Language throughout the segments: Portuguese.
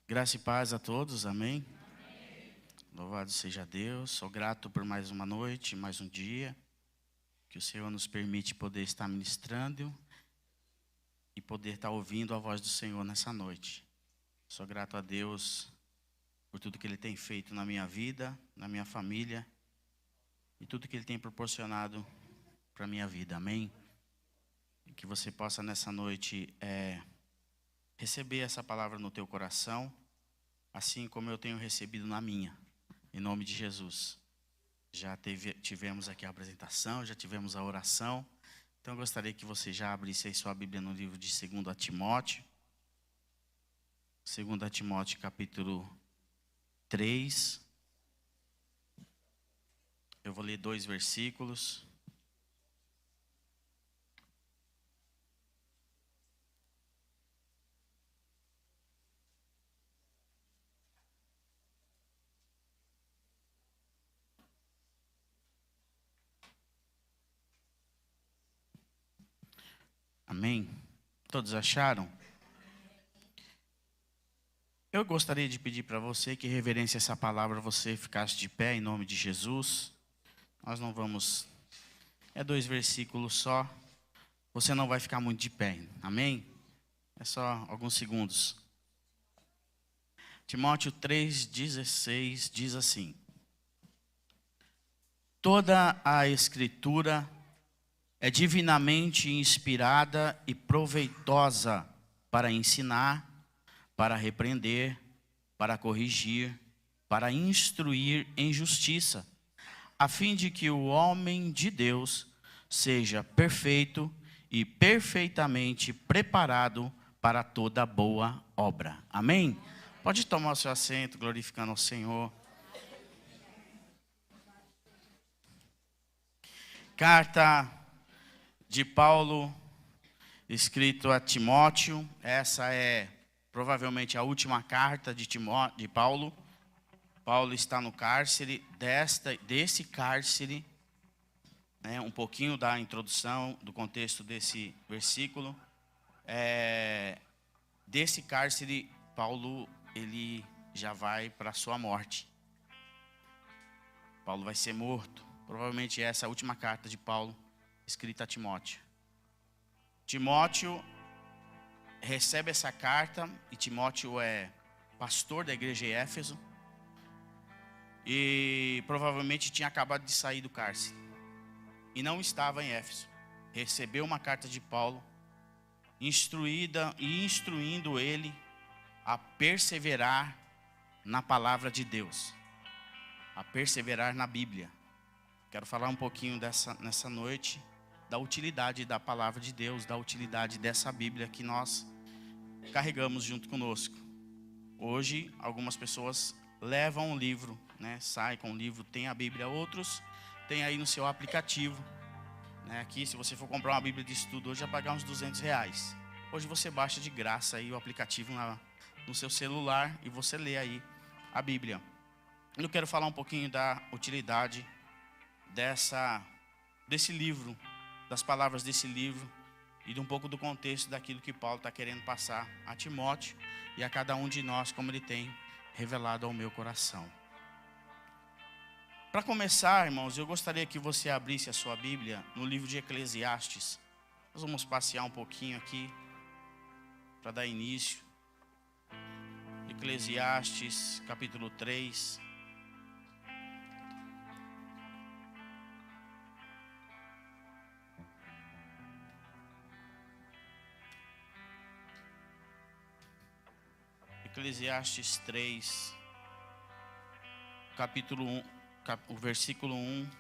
Graça e paz a todos, amém? Louvado seja Deus, sou grato por mais uma noite, mais um dia, que o Senhor nos permite poder estar ministrando e poder estar ouvindo a voz do Senhor nessa noite. Sou grato a Deus por tudo que Ele tem feito na minha vida, na minha família e tudo que Ele tem proporcionado para a minha vida, amém? E que você possa nessa noite receber essa palavra no teu coração, assim como eu tenho recebido na minha, em nome de Jesus. Já tivemos aqui a apresentação, já tivemos a oração, então eu gostaria que você já abrisse aí sua Bíblia no livro de 2 Timóteo. 2 Timóteo capítulo 3. Eu vou ler 2 versículos. Amém? Todos acharam? Eu gostaria de pedir para você que reverência essa palavra, você ficasse de pé em nome de Jesus. Nós não vamos... É 2 versículos só. Você não vai ficar muito de pé, amém? É só alguns segundos. Timóteo 3,16 diz assim: toda a Escritura é divinamente inspirada e proveitosa para ensinar, para repreender, para corrigir, para instruir em justiça, a fim de que o homem de Deus seja perfeito e perfeitamente preparado para toda boa obra. Amém? Pode tomar o seu assento, glorificando ao Senhor. Carta de Paulo, escrito a Timóteo. Essa é provavelmente a última carta de Paulo. Paulo está no cárcere, desse cárcere, né, um pouquinho da introdução, do contexto desse versículo. Desse cárcere, Paulo, ele já vai para a sua morte. Paulo vai ser morto. Provavelmente essa é a última carta de Paulo, escrita a Timóteo. Timóteo recebe essa carta, e Timóteo é pastor da igreja de Éfeso, e provavelmente tinha acabado de sair do cárcere, e não estava em Éfeso. Recebeu uma carta de Paulo, instruindo ele a perseverar na palavra de Deus, a perseverar na Bíblia. Quero falar um pouquinho nessa noite da utilidade da palavra de Deus, da utilidade dessa Bíblia que nós carregamos junto conosco. Hoje, algumas pessoas levam um livro, né? Saem com o livro, tem a Bíblia. Outros tem aí no seu aplicativo, né? Aqui, se você for comprar uma Bíblia de estudo, hoje vai pagar uns R$200. Hoje você baixa de graça aí o aplicativo no seu celular e você lê aí a Bíblia. Eu quero falar um pouquinho da utilidade desse livro, das palavras desse livro, e de um pouco do contexto daquilo que Paulo está querendo passar a Timóteo e a cada um de nós, como ele tem revelado ao meu coração. Para começar, irmãos, eu gostaria que você abrisse a sua Bíblia no livro de Eclesiastes. Nós vamos passear um pouquinho aqui para dar início. Eclesiastes, capítulo 3. Eclesiastes 3, capítulo 1, o versículo 1,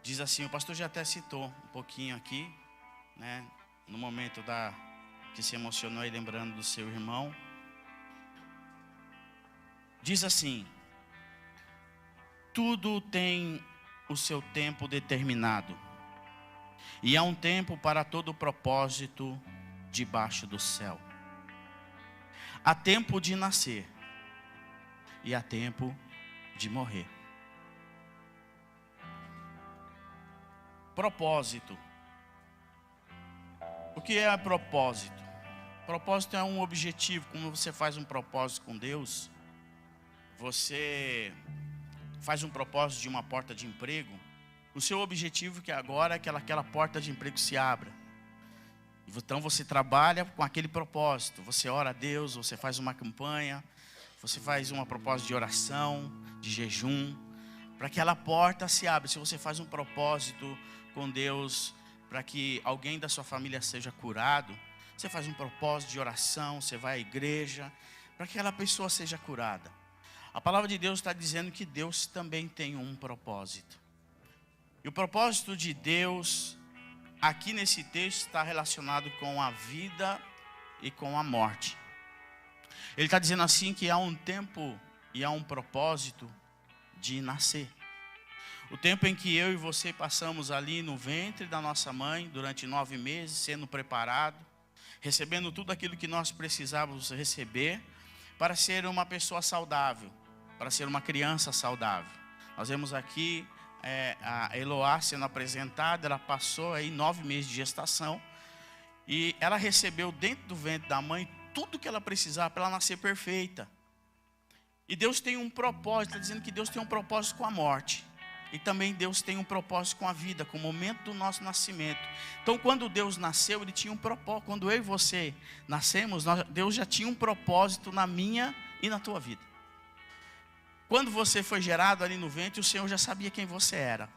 diz assim, o pastor já até citou um pouquinho aqui, né, no momento que se emocionou aí lembrando do seu irmão. Diz assim: tudo tem o seu tempo determinado, e há um tempo para todo propósito debaixo do céu. Há tempo de nascer e há tempo de morrer. Propósito. O que é propósito? Propósito é um objetivo. Como você faz um propósito com Deus, você faz um propósito de uma porta de emprego, o seu objetivo que agora é que aquela porta de emprego se abra. Então você trabalha com aquele propósito, você ora a Deus, você faz uma campanha, você faz uma propósito de oração, de jejum, para que aquela porta se abra. Se você faz um propósito com Deus para que alguém da sua família seja curado, você faz um propósito de oração, você vai à igreja, para que aquela pessoa seja curada. A palavra de Deus está dizendo que Deus também tem um propósito. E o propósito de Deus, aqui nesse texto, está relacionado com a vida e com a morte. Ele está dizendo assim que há um tempo e há um propósito de nascer. O tempo em que eu e você passamos ali no ventre da nossa mãe, durante 9 meses, sendo preparado, recebendo tudo aquilo que nós precisávamos receber, para ser uma pessoa saudável, para ser uma criança saudável. Nós vemos aqui a Eloá sendo apresentada, ela passou aí 9 meses de gestação, e ela recebeu dentro do ventre da mãe tudo que ela precisava para ela nascer perfeita. E Deus tem um propósito, está dizendo que Deus tem um propósito com a morte. E também Deus tem um propósito com a vida, com o momento do nosso nascimento. Então quando Deus nasceu, Ele tinha um propósito. Quando eu e você nascemos, Deus já tinha um propósito na minha e na tua vida. Quando você foi gerado ali no ventre, o Senhor já sabia quem você era.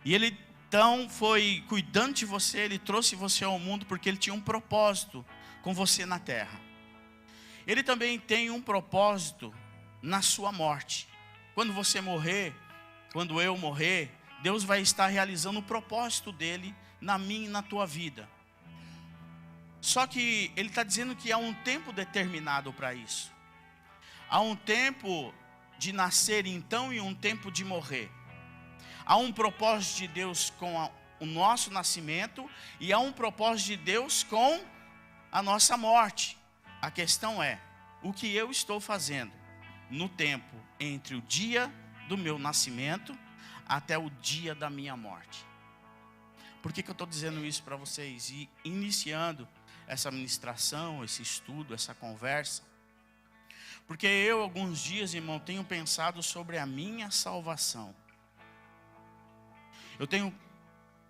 E Ele então foi cuidando de você, Ele trouxe você ao mundo porque Ele tinha um propósito com você na terra. Ele também tem um propósito na sua morte. Quando você morrer, quando eu morrer, Deus vai estar realizando o propósito dele na minha e na tua vida. Só que Ele está dizendo que há um tempo determinado para isso. Há um tempo de nascer então e um tempo de morrer. Há um propósito de Deus com o nosso nascimento e há um propósito de Deus com a nossa morte. A questão é, o que eu estou fazendo no tempo entre o dia do meu nascimento até o dia da minha morte? Por que eu estou dizendo isso para vocês? E iniciando essa ministração, esse estudo, essa conversa, porque eu, alguns dias, irmão, tenho pensado sobre a minha salvação. Eu tenho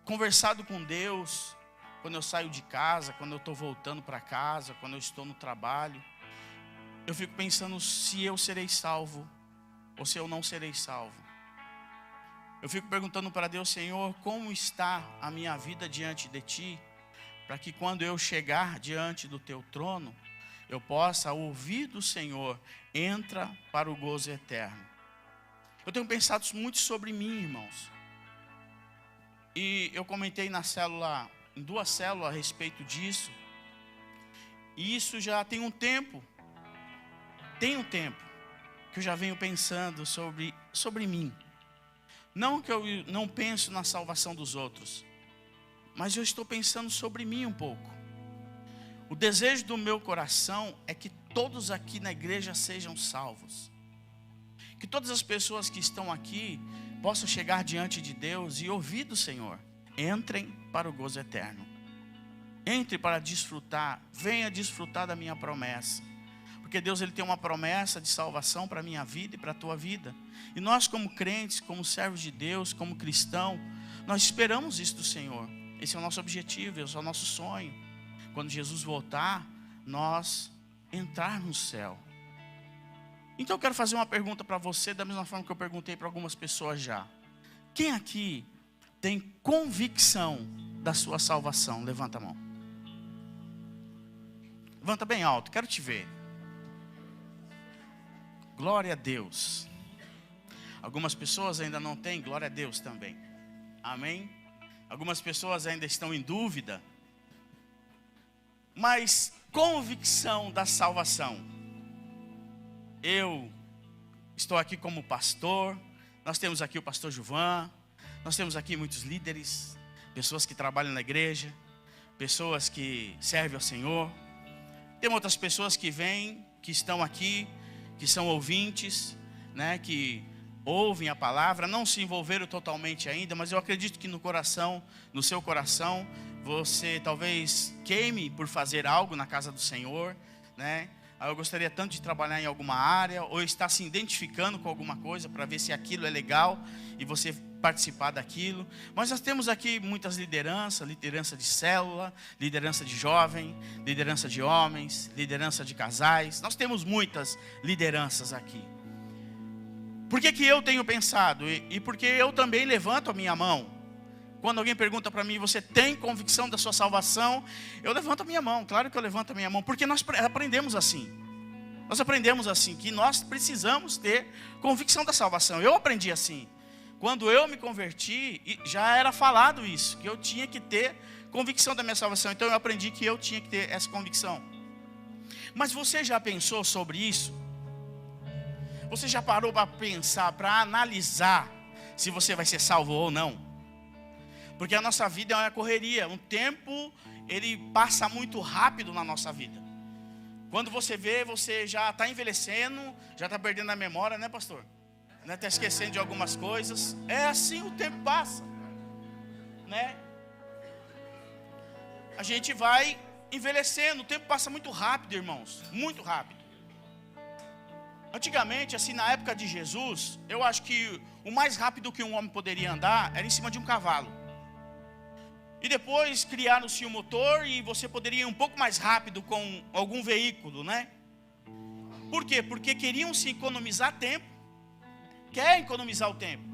conversado com Deus quando eu saio de casa, quando eu estou voltando para casa, quando eu estou no trabalho. Eu fico pensando se eu serei salvo ou se eu não serei salvo. Eu fico perguntando para Deus, Senhor, como está a minha vida diante de Ti, para que quando eu chegar diante do Teu trono, eu possa ouvir do Senhor, entra para o gozo eterno. Eu tenho pensado muito sobre mim, irmãos. E eu comentei em 2 células a respeito disso. E isso já tem um tempo. Tem um tempo que eu já venho pensando sobre mim. Não que eu não penso na salvação dos outros, mas eu estou pensando sobre mim um pouco. O desejo do meu coração é que todos aqui na igreja sejam salvos. Que todas as pessoas que estão aqui possam chegar diante de Deus e ouvir do Senhor. Entrem para o gozo eterno. Entre para desfrutar, venha desfrutar da minha promessa. Porque Deus, Ele tem uma promessa de salvação para a minha vida e para a tua vida. E nós como crentes, como servos de Deus, como cristão, nós esperamos isso do Senhor. Esse é o nosso objetivo, esse é o nosso sonho. Quando Jesus voltar, nós entrar no céu. Então eu quero fazer uma pergunta para você, da mesma forma que eu perguntei para algumas pessoas já. Quem aqui tem convicção da sua salvação? Levanta a mão. Levanta bem alto, quero te ver. Glória a Deus. Algumas pessoas ainda não têm, glória a Deus também. Amém? Algumas pessoas ainda estão em dúvida. Mas convicção da salvação. Eu estou aqui como pastor. Nós temos aqui o pastor Gilvan. Nós temos aqui muitos líderes, pessoas que trabalham na igreja, pessoas que servem ao Senhor. Tem outras pessoas que vêm, que estão aqui, que são ouvintes, né, que ouvem a palavra, não se envolveram totalmente ainda, mas eu acredito que no coração, no seu coração, você talvez queime por fazer algo na casa do Senhor, né? Eu gostaria tanto de trabalhar em alguma área, ou estar se identificando com alguma coisa para ver se aquilo é legal e você participar daquilo. Mas nós temos aqui muitas lideranças, liderança de célula, liderança de jovem, liderança de homens, liderança de casais. Nós temos muitas lideranças aqui. Por que eu tenho pensado? E porque eu também levanto a minha mão. Quando alguém pergunta para mim, você tem convicção da sua salvação? Eu levanto a minha mão, claro que eu levanto a minha mão, porque nós aprendemos assim. Nós aprendemos assim, que nós precisamos ter convicção da salvação. Eu aprendi assim. Quando eu me converti, já era falado isso, que eu tinha que ter convicção da minha salvação. Então eu aprendi que eu tinha que ter essa convicção. Mas você já pensou sobre isso? Você já parou para pensar, para analisar se você vai ser salvo ou não? Porque a nossa vida é uma correria. Um tempo, ele passa muito rápido na nossa vida. Quando você vê, você já está envelhecendo, já está perdendo a memória, né, pastor? Está esquecendo de algumas coisas. É assim, o tempo passa, né? A gente vai envelhecendo. O tempo passa muito rápido, irmãos. Muito rápido. Antigamente, assim, na época de Jesus, eu acho que o mais rápido que um homem poderia andar era em cima de um cavalo. E depois criaram-se um motor e você poderia ir um pouco mais rápido com algum veículo, né? Por quê? Porque queriam se economizar tempo. Quer economizar o tempo.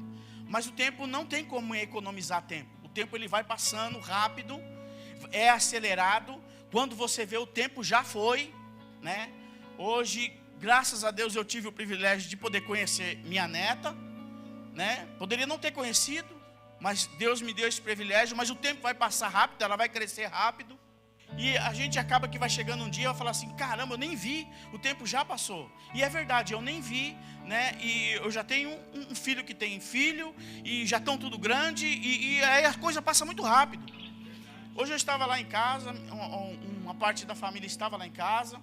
Mas o tempo não tem como economizar tempo. O tempo ele vai passando rápido, é acelerado. Quando você vê, o tempo já foi, né? Hoje, graças a Deus, eu tive o privilégio de poder conhecer minha neta, né? Poderia não ter conhecido, mas Deus me deu esse privilégio. Mas o tempo vai passar rápido, ela vai crescer rápido. E a gente acaba que vai chegando um dia e vai falar assim, caramba, eu nem vi, o tempo já passou. E é verdade, eu nem vi, né? E eu já tenho um filho que tem filho, e já estão tudo grande, e aí a coisa passa muito rápido. Hoje eu estava lá em casa, uma parte da família estava lá em casa,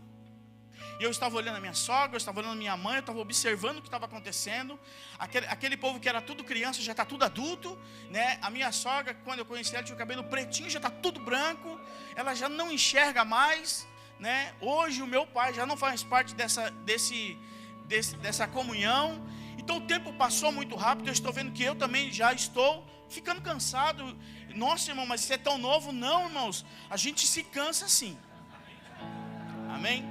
e eu estava olhando a minha sogra, eu estava olhando a minha mãe, eu estava observando o que estava acontecendo. Aquele povo que era tudo criança, já está tudo adulto, né? A minha sogra, quando eu conheci ela, tinha o cabelo pretinho, já está tudo branco. Ela já não enxerga mais, né? Hoje o meu pai já não faz parte dessa comunhão. Então o tempo passou muito rápido. Eu estou vendo que eu também já estou ficando cansado. Nossa, irmão, mas você é tão novo. Não, irmãos, a gente se cansa sim. Amém?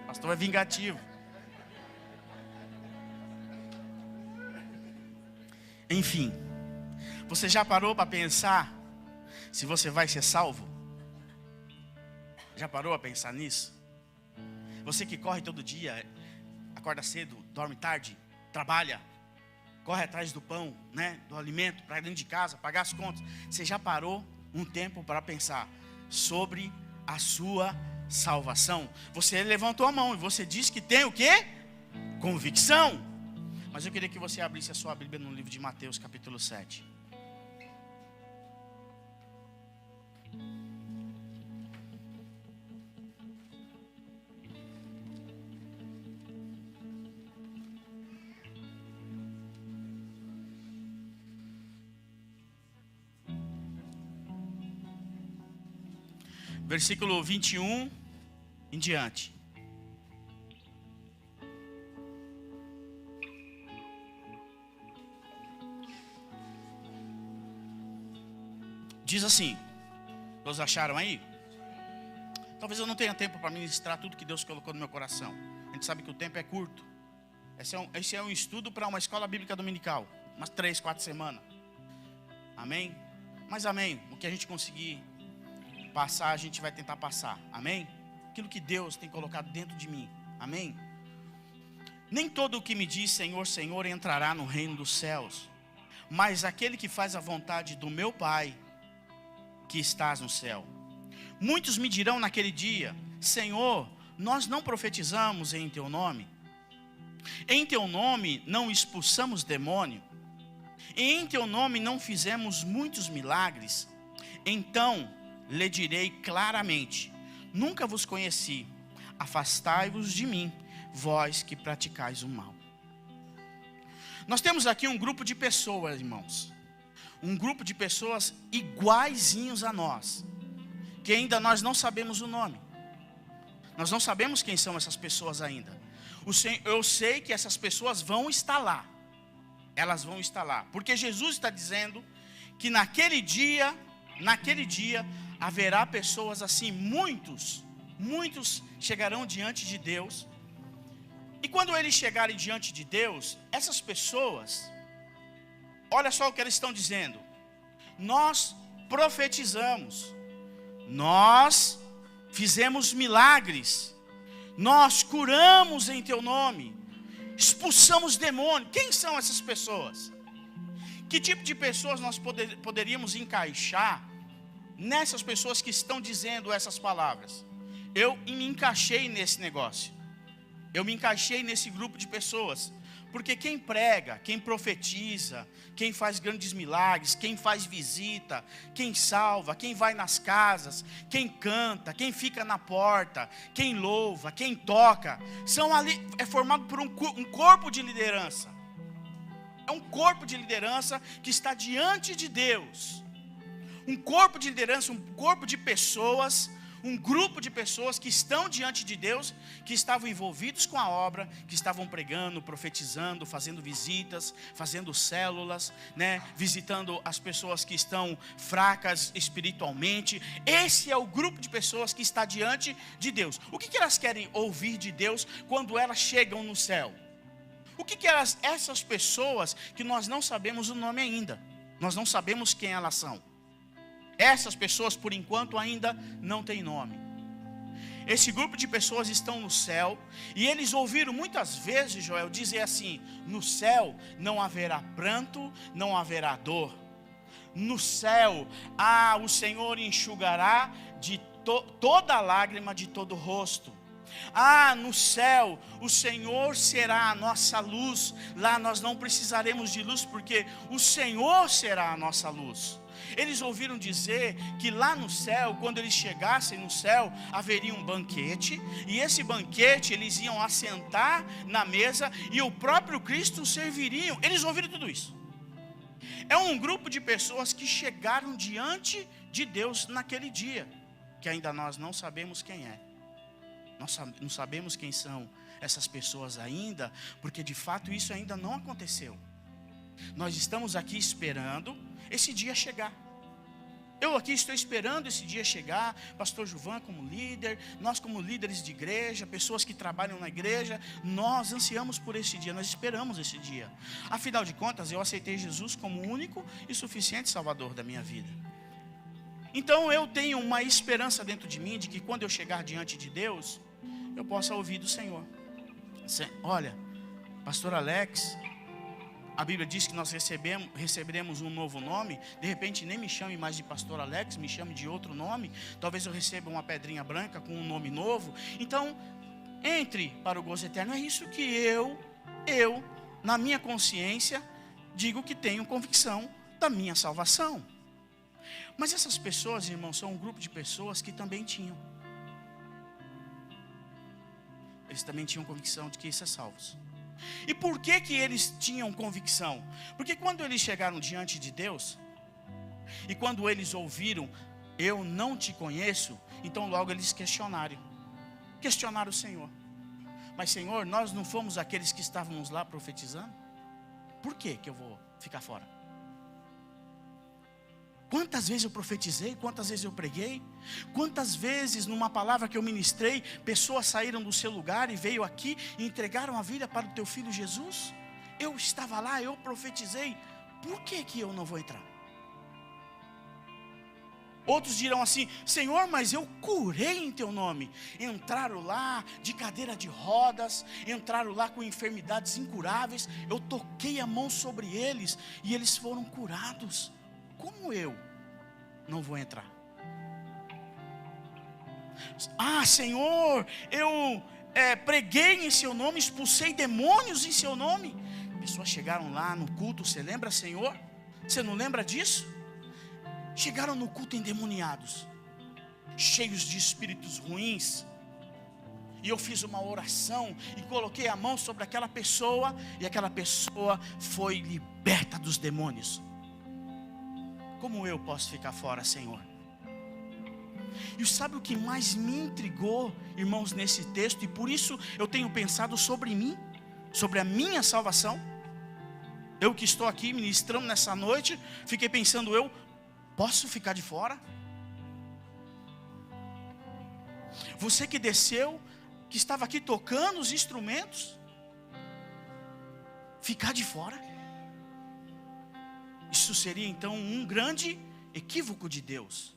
O pastor é vingativo. Enfim, você já parou para pensar se você vai ser salvo? Já parou a pensar nisso? Você que corre todo dia, acorda cedo, dorme tarde, trabalha, corre atrás do pão, né, do alimento, para dentro de casa, pagar as contas. Você já parou um tempo para pensar sobre a sua salvação? Você levantou a mão e você disse que tem o quê? Convicção. Mas eu queria que você abrisse a sua Bíblia no livro de Mateus, capítulo 7. Versículo 21 em diante. Diz assim, todos acharam aí? Talvez eu não tenha tempo para ministrar tudo que Deus colocou no meu coração. A gente sabe que o tempo é curto. Esse é um estudo para uma escola bíblica dominical. Umas 3, 4 semanas. Amém? Mas amém, o que a gente conseguir passar, a gente vai tentar passar. Amém? Aquilo que Deus tem colocado dentro de mim. Amém? Nem todo o que me diz Senhor, Senhor entrará no reino dos céus, mas aquele que faz a vontade do meu Pai que estás no céu. Muitos me dirão naquele dia, Senhor, nós não profetizamos em teu nome? Em teu nome não expulsamos demônio? E em teu nome não fizemos muitos milagres? Então lhe direi claramente, nunca vos conheci, afastai-vos de mim, vós que praticais o mal. Nós temos aqui um grupo de pessoas, irmãos. um grupo de pessoas iguaizinhos a nós, que ainda nós não sabemos o nome. Nós não sabemos quem são essas pessoas ainda. Eu sei que essas pessoas vão estar lá. Elas vão estar lá. Porque Jesus está dizendo que naquele dia haverá pessoas assim, muitos chegarão diante de Deus. E quando eles chegarem diante de Deus, essas pessoas, olha só o que eles estão dizendo: nós profetizamos, nós fizemos milagres, nós curamos em teu nome, expulsamos demônios. Quem são essas pessoas? Que tipo de pessoas nós poderíamos encaixar nessas pessoas que estão dizendo essas palavras? Eu me encaixei nesse negócio. Eu me encaixei nesse grupo de pessoas. Porque quem prega, quem profetiza, quem faz grandes milagres, quem faz visita, quem salva, quem vai nas casas, quem canta, quem fica na porta, quem louva, quem toca, é formado por um corpo de liderança. É um corpo de liderança que está diante de Deus. Um corpo de liderança, um corpo de pessoas, um grupo de pessoas que estão diante de Deus, que estavam envolvidos com a obra, que estavam pregando, profetizando, fazendo visitas, fazendo células, visitando as pessoas que estão fracas espiritualmente. Esse é o grupo de pessoas que está diante de Deus. O que elas querem ouvir de Deus quando elas chegam no céu? O que essas pessoas que nós não sabemos o nome ainda, nós não sabemos quem elas são. Essas pessoas, por enquanto, ainda não têm nome. Esse grupo de pessoas estão no céu, e eles ouviram muitas vezes, Joel, dizer assim: no céu não haverá pranto, não haverá dor. No céu, o Senhor enxugará de toda lágrima de todo rosto. No céu, o Senhor será a nossa luz. Lá nós não precisaremos de luz, porque o Senhor será a nossa luz. Eles ouviram dizer que lá no céu, quando eles chegassem no céu, haveria um banquete, e esse banquete eles iam assentar na mesa, e o próprio Cristo os serviriam. Eles ouviram tudo isso. É um grupo de pessoas que chegaram diante de Deus naquele dia, que ainda nós não sabemos quem é. Nós não sabemos quem são essas pessoas ainda, porque de fato isso ainda não aconteceu. Nós estamos aqui esperando esse dia chegar. Eu aqui estou esperando esse dia chegar. Pastor Juvan como líder, nós como líderes de igreja, pessoas que trabalham na igreja, nós ansiamos por esse dia, nós esperamos esse dia. Afinal de contas, eu aceitei Jesus como o único e suficiente Salvador da minha vida. Então eu tenho uma esperança dentro de mim, de que quando eu chegar diante de Deus, eu possa ouvir do Senhor: olha, Pastor Alex, a Bíblia diz que nós receberemos um novo nome. De repente nem me chame mais de Pastor Alex, me chame de outro nome. Talvez eu receba uma pedrinha branca com um nome novo. Então, entre para o gozo eterno. É isso que eu, na minha consciência, digo que tenho convicção da minha salvação. Mas essas pessoas, irmãos, são um grupo de pessoas que também tinham. Eles também tinham convicção de que isso é salvos. E por que eles tinham convicção? Porque quando eles chegaram diante de Deus, e quando eles ouviram: eu não te conheço, então logo eles questionaram o Senhor. Mas Senhor, nós não fomos aqueles que estávamos lá profetizando? Por que eu vou ficar fora? Quantas vezes eu profetizei, quantas vezes eu preguei, quantas vezes numa palavra que eu ministrei, pessoas saíram do seu lugar e veio aqui e entregaram a vida para o teu filho Jesus? Eu estava lá, eu profetizei, por que eu não vou entrar? Outros dirão assim: Senhor, mas eu curei em teu nome. Entraram lá de cadeira de rodas, entraram lá com enfermidades incuráveis, eu toquei a mão sobre eles e eles foram curados. Como eu não vou entrar? Senhor, eu preguei em seu nome, expulsei demônios em seu nome. Pessoas chegaram lá no culto, você lembra, Senhor? Você não lembra disso? Chegaram no culto endemoniados, cheios de espíritos ruins. E eu fiz uma oração e coloquei a mão sobre aquela pessoa, e aquela pessoa foi liberta dos demônios. como eu posso ficar fora, Senhor? E sabe o que mais me intrigou, irmãos, nesse texto? E por isso eu tenho pensado sobre mim, sobre a minha salvação. Eu que estou aqui ministrando nessa noite, fiquei pensando, eu posso ficar de fora? Você que desceu, que estava aqui tocando os instrumentos, ficar de fora? Isso seria então um grande equívoco de Deus.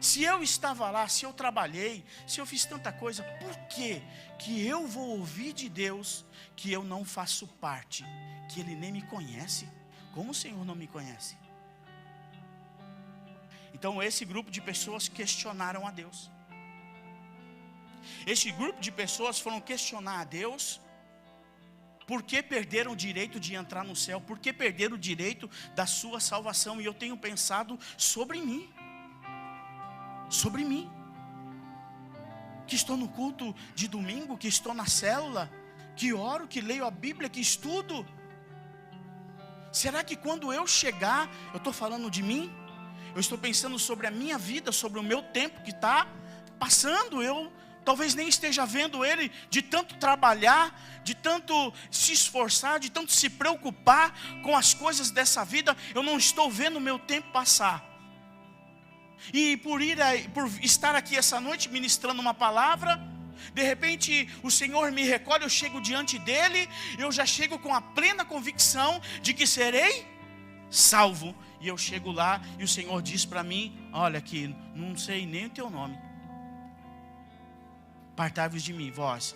Se eu estava lá, se eu trabalhei, se eu fiz tanta coisa, por que eu vou ouvir de Deus que eu não faço parte, que Ele nem me conhece? Como o Senhor não me conhece? Então esse grupo de pessoas questionaram a Deus. Esse grupo de pessoas foram questionar a Deus, por que perderam o direito de entrar no céu, por que perderam o direito da sua salvação. E eu tenho pensado sobre mim, que estou no culto de domingo, que estou na célula, que oro, que leio a Bíblia, que estudo. Será que quando eu chegar, eu estou falando de mim? Eu estou pensando sobre a minha vida, sobre o meu tempo que está passando. Eu talvez nem esteja vendo ele, de tanto trabalhar, de tanto se esforçar, de tanto se preocupar com as coisas dessa vida. Eu não estou vendo o meu tempo passar. E por estar aqui essa noite ministrando uma palavra, de repente o Senhor me recolhe, eu chego diante dele, eu já chego com a plena convicção de que serei salvo. E eu chego lá e o Senhor diz para mim, olha aqui, não sei nem o teu nome. Apartai-vos de mim, vós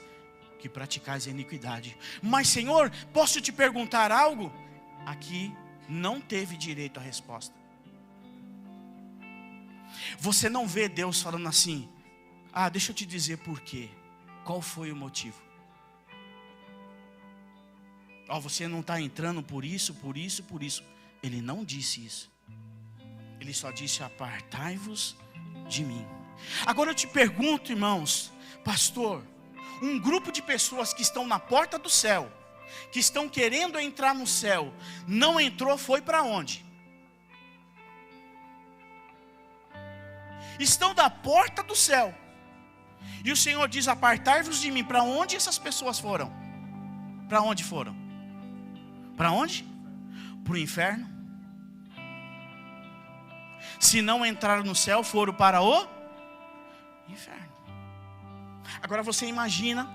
que praticais a iniquidade. Mas Senhor, posso te perguntar algo? Aqui não teve direito à resposta. Você não vê Deus falando assim, deixa eu te dizer por quê. Qual foi o motivo? Você não está entrando por isso. Ele não disse isso. Ele só disse, apartai-vos de mim. Agora eu te pergunto, irmãos, pastor, um grupo de pessoas que estão na porta do céu, que estão querendo entrar no céu, não entrou, foi para onde? Estão da porta do céu, e o Senhor diz, apartai-vos de mim. Para onde essas pessoas foram? Para onde foram? Para onde? Para o inferno. Se não entraram no céu, foram para o inferno. Agora você imagina,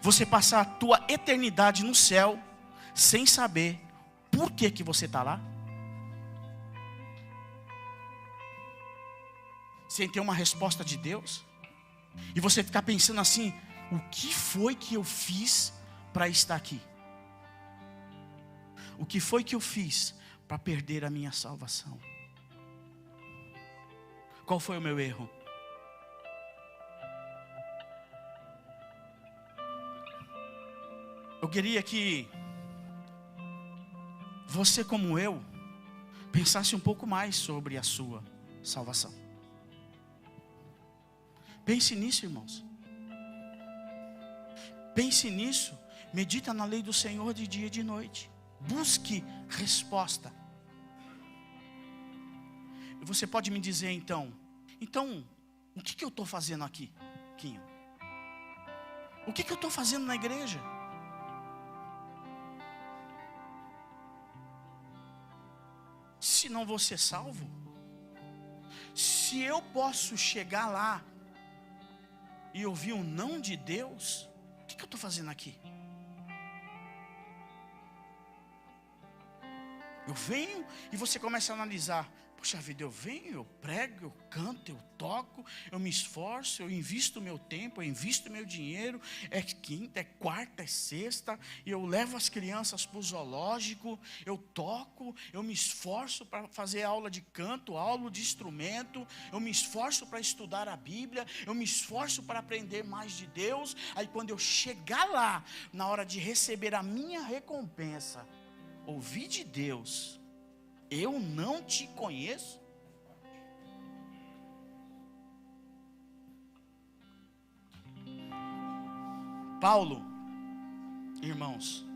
você passar a tua eternidade no céu, sem saber por que você está lá. Sem ter uma resposta de Deus. E você ficar pensando assim, o que foi que eu fiz para estar aqui? O que foi que eu fiz para perder a minha salvação? Qual foi o meu erro? Eu queria que você, como eu, pensasse um pouco mais sobre a sua salvação. Pense nisso, irmãos. Pense nisso. Medita na lei do Senhor de dia e de noite. Busque resposta. E você pode me dizer então, o que eu estou fazendo aqui, Quinho? O que eu estou fazendo na igreja? Se não vou ser salvo, se eu posso chegar lá e ouvir um não de Deus, o que eu estou fazendo aqui? Eu venho e você começa a analisar, poxa vida, eu venho, eu prego, eu canto, eu toco, eu me esforço, eu invisto meu tempo, eu invisto meu dinheiro, é quinta, é quarta, é sexta, e eu levo as crianças para o zoológico, eu toco, eu me esforço para fazer aula de canto, aula de instrumento, eu me esforço para estudar a Bíblia, eu me esforço para aprender mais de Deus. Aí quando eu chegar lá, na hora de receber a minha recompensa, ouvir de Deus, eu não te conheço. Paulo, irmãos,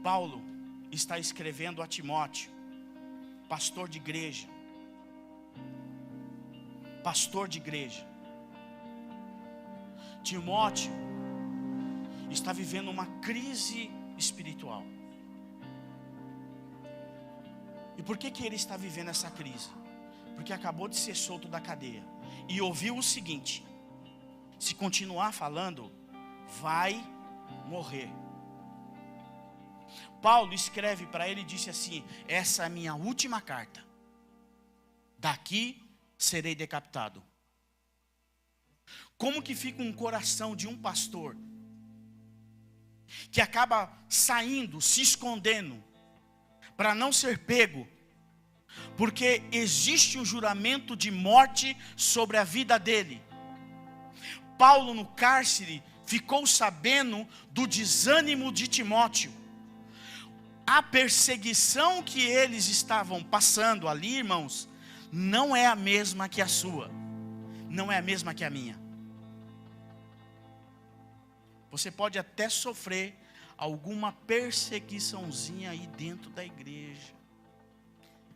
Paulo, está escrevendo a Timóteo, pastor de igreja. Pastor de igreja. Timóteo está vivendo uma crise espiritual. E por que ele está vivendo essa crise? Porque acabou de ser solto da cadeia e ouviu o seguinte: se continuar falando, vai morrer. Paulo escreve para ele e disse assim: essa é a minha última carta, daqui serei decapitado. Como que fica um coração de um pastor que acaba saindo, se escondendo, para não ser pego, porque existe um juramento de morte sobre a vida dele? Paulo, no cárcere, ficou sabendo do desânimo de Timóteo. A perseguição que eles estavam passando ali, irmãos, não é a mesma que a sua, não é a mesma que a minha. Você pode até sofrer alguma perseguiçãozinha aí dentro da igreja.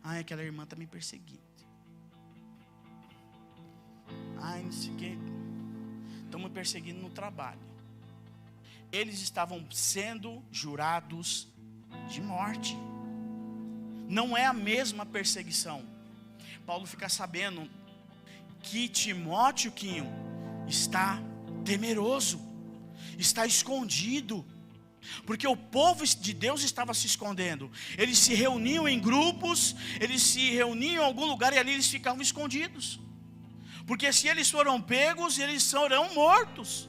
Aquela irmã está me perseguindo. Não sei o que. Estão me perseguindo no trabalho. Eles estavam sendo jurados de morte. Não é a mesma perseguição. Paulo fica sabendo que Timóteo, está temeroso, está escondido, porque o povo de Deus estava se escondendo. Eles se reuniam em grupos, eles se reuniam em algum lugar e ali eles ficavam escondidos, porque se eles foram pegos, eles serão mortos.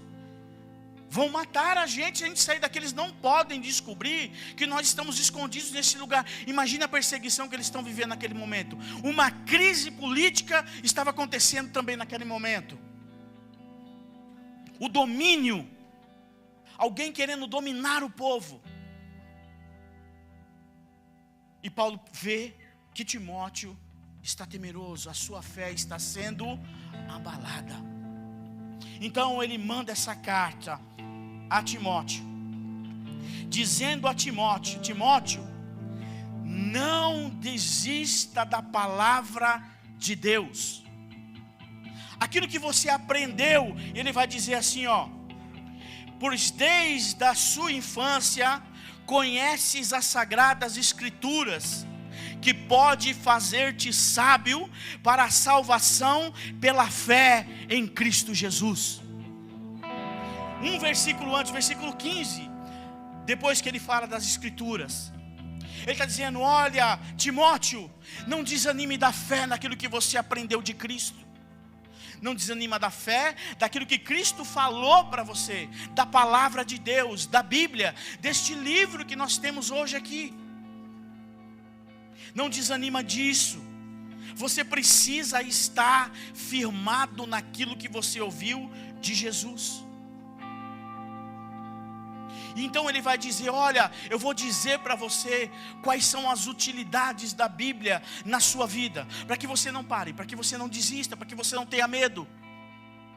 Vão matar a gente sair daqui. Eles não podem descobrir que nós estamos escondidos nesse lugar. Imagina a perseguição que eles estão vivendo naquele momento. Uma crise política estava acontecendo também naquele momento. O domínio, alguém querendo dominar o povo. E Paulo vê que Timóteo está temeroso, a sua fé está sendo abalada. Então ele manda essa carta a Timóteo, dizendo a Timóteo: Timóteo, não desista da palavra de Deus. Aquilo que você aprendeu, ele vai dizer assim, pois desde a sua infância conheces as sagradas escrituras, que pode fazer-te sábio para a salvação pela fé em Cristo Jesus. Um versículo antes, versículo 15, depois que ele fala das escrituras, ele está dizendo: olha, Timóteo, não desanime da fé naquilo que você aprendeu de Cristo. Não desanima da fé, daquilo que Cristo falou para você, da palavra de Deus, da Bíblia, deste livro que nós temos hoje aqui. Não desanima disso. Você precisa estar firmado naquilo que você ouviu de Jesus. Então ele vai dizer: olha, eu vou dizer para você quais são as utilidades da Bíblia na sua vida, para que você não pare, para que você não desista, para que você não tenha medo.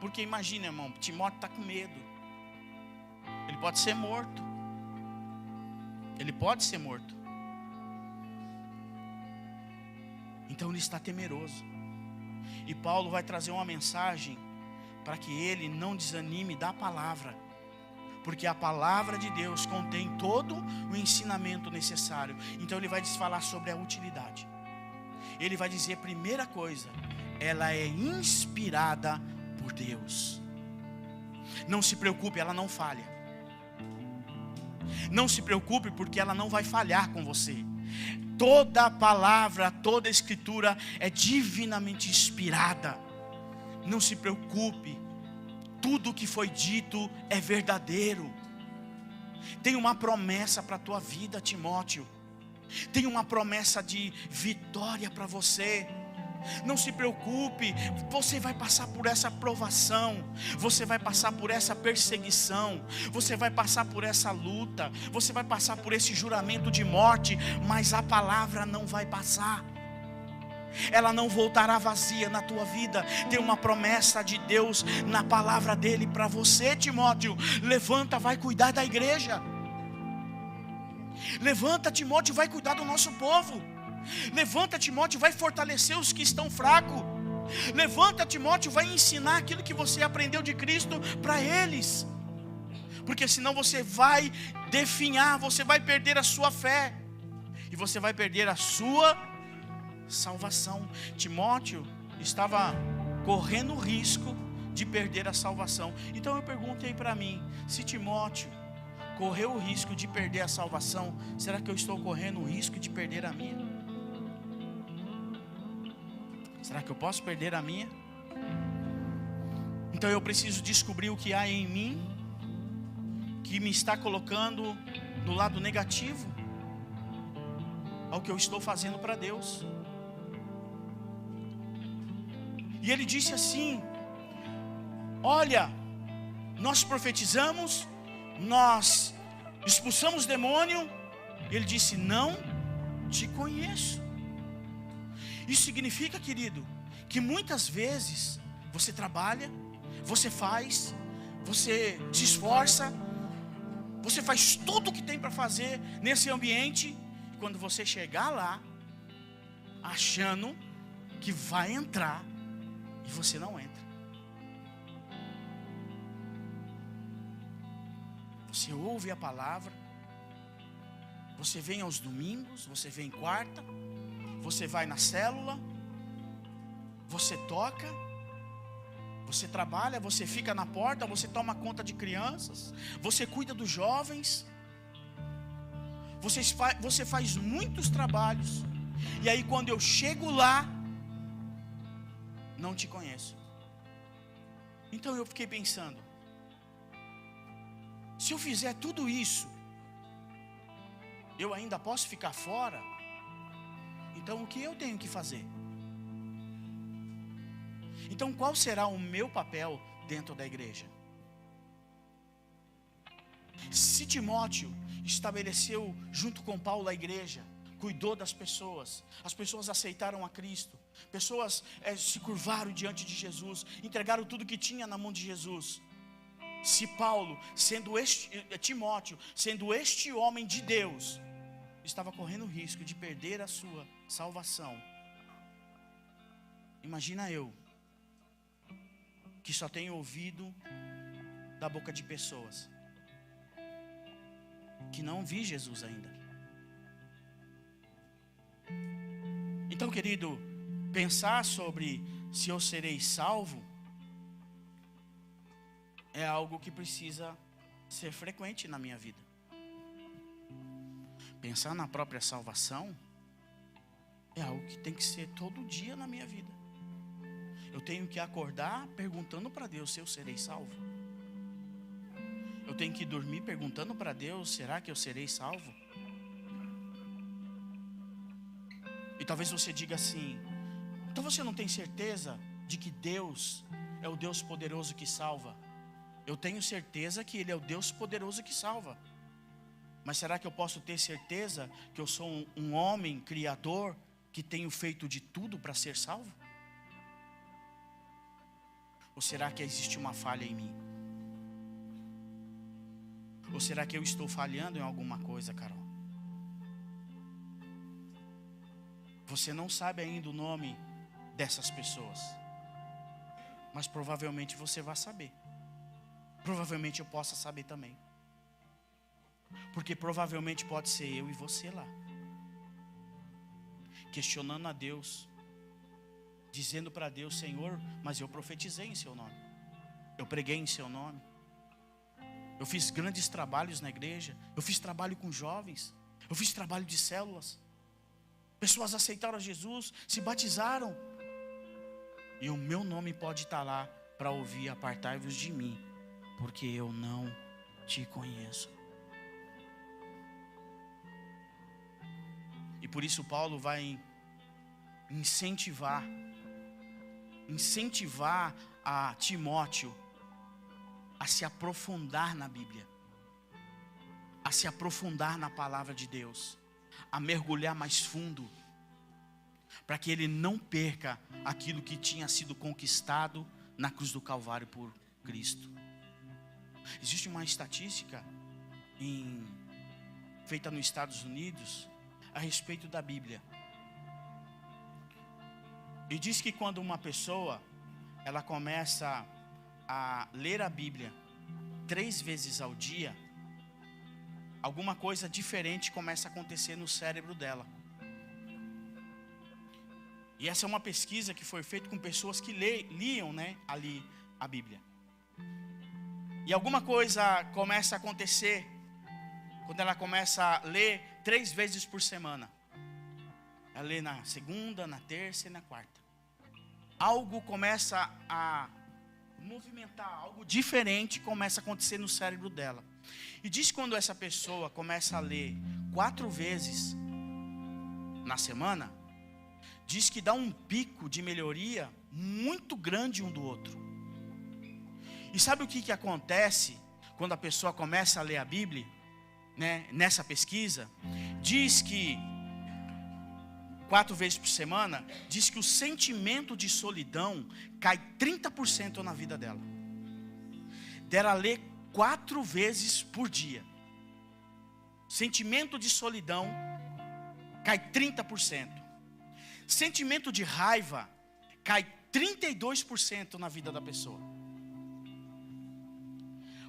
Porque imagina, irmão, Timóteo está com medo. Ele pode ser morto. Ele pode ser morto. Então ele está temeroso. E Paulo vai trazer uma mensagem para que ele não desanime da palavra, porque a palavra de Deus contém todo o ensinamento necessário. Então ele vai falar sobre a utilidade. Ele vai dizer: primeira coisa, ela é inspirada por Deus. Não se preocupe, ela não falha. Não se preocupe, porque ela não vai falhar com você. Toda palavra, toda escritura é divinamente inspirada. Não se preocupe. Tudo que foi dito é verdadeiro. Tem uma promessa para a tua vida, Timóteo. Tem uma promessa de vitória para você. Não se preocupe, você vai passar por essa provação, você vai passar por essa perseguição, você vai passar por essa luta, você vai passar por esse juramento de morte, mas a palavra não vai passar. Ela não voltará vazia na tua vida. Tem uma promessa de Deus na palavra dele para você, Timóteo. Levanta, vai cuidar da igreja. Levanta, Timóteo, vai cuidar do nosso povo. Levanta, Timóteo, vai fortalecer os que estão fracos. Levanta, Timóteo, vai ensinar aquilo que você aprendeu de Cristo para eles. Porque senão você vai definhar, você vai perder a sua fé. E você vai perder a sua salvação. Timóteo estava correndo o risco de perder a salvação. Então eu perguntei para mim, se Timóteo correu o risco de perder a salvação, será que eu estou correndo o risco de perder a minha? Será que eu posso perder a minha? Então eu preciso descobrir o que há em mim que me está colocando no lado negativo ao que eu estou fazendo para Deus. E ele disse assim: olha, nós profetizamos, nós expulsamos demônio. Ele disse: não te conheço. Isso significa, querido, que muitas vezes você trabalha, você faz, você se esforça, você faz tudo o que tem para fazer nesse ambiente. E quando você chegar lá, achando que vai entrar, e você não entra. Você ouve a palavra, você vem aos domingos, você vem quarta, você vai na célula, você toca, você trabalha, você fica na porta, você toma conta de crianças, você cuida dos jovens, você faz muitos trabalhos. E aí quando eu chego lá, não te conheço. Então eu fiquei pensando, se eu fizer tudo isso, eu ainda posso ficar fora? Então o que eu tenho que fazer? Então qual será o meu papel dentro da igreja? Se Timóteo estabeleceu junto com Paulo a igreja, cuidou das pessoas, as pessoas aceitaram a Cristo, pessoas se curvaram diante de Jesus, entregaram tudo que tinha na mão de Jesus. Se Paulo, Timóteo, sendo este homem de Deus, estava correndo o risco de perder a sua salvação, imagina eu, que só tenho ouvido da boca de pessoas que não vi Jesus ainda. Então, querido, pensar sobre se eu serei salvo é algo que precisa ser frequente na minha vida. Pensar na própria salvação é algo que tem que ser todo dia na minha vida. Eu tenho que acordar perguntando para Deus se eu serei salvo. Eu tenho que dormir perguntando para Deus, será que eu serei salvo? E talvez você diga assim, então você não tem certeza de que Deus é o Deus poderoso que salva? Eu tenho certeza que Ele é o Deus poderoso que salva. Mas será que eu posso ter certeza que eu sou um homem criador que tenho feito de tudo para ser salvo? Ou será que existe uma falha em mim? Ou será que eu estou falhando em alguma coisa, Carol? Você não sabe ainda o nome dessas pessoas, mas provavelmente você vai saber. Provavelmente eu possa saber também. Porque provavelmente pode ser eu e você lá, questionando a Deus, dizendo para Deus, Senhor, mas eu profetizei em seu nome, eu preguei em seu nome, eu fiz grandes trabalhos na igreja, eu fiz trabalho com jovens, eu fiz trabalho de células, pessoas aceitaram a Jesus, se batizaram, e o meu nome pode estar lá para ouvir, apartai-vos de mim, porque eu não te conheço. E por isso Paulo vai incentivar a Timóteo a se aprofundar na Bíblia, a se aprofundar na palavra de Deus, a mergulhar mais fundo, para que ele não perca aquilo que tinha sido conquistado na cruz do Calvário por Cristo. Existe uma estatística em feita nos Estados Unidos a respeito da Bíblia. E diz que quando uma pessoa ela começa a ler a Bíblia 3 vezes ao dia, alguma coisa diferente começa a acontecer no cérebro dela. E essa é uma pesquisa que foi feita com pessoas que liam, ali a Bíblia. E alguma coisa começa a acontecer quando ela começa a ler 3 vezes por semana. Ela lê na segunda, na terça e na quarta. Algo começa a movimentar, algo diferente começa a acontecer no cérebro dela. E diz que quando essa pessoa começa a ler 4 vezes na semana, diz que dá um pico de melhoria muito grande um do outro. E sabe o que acontece quando a pessoa começa a ler a Bíblia? Nessa pesquisa, diz que 4 vezes por semana, diz que o sentimento de solidão cai 30% na vida dela. Dela ler 4 vezes por dia. Sentimento de solidão cai 30%. Sentimento de raiva cai 32% na vida da pessoa.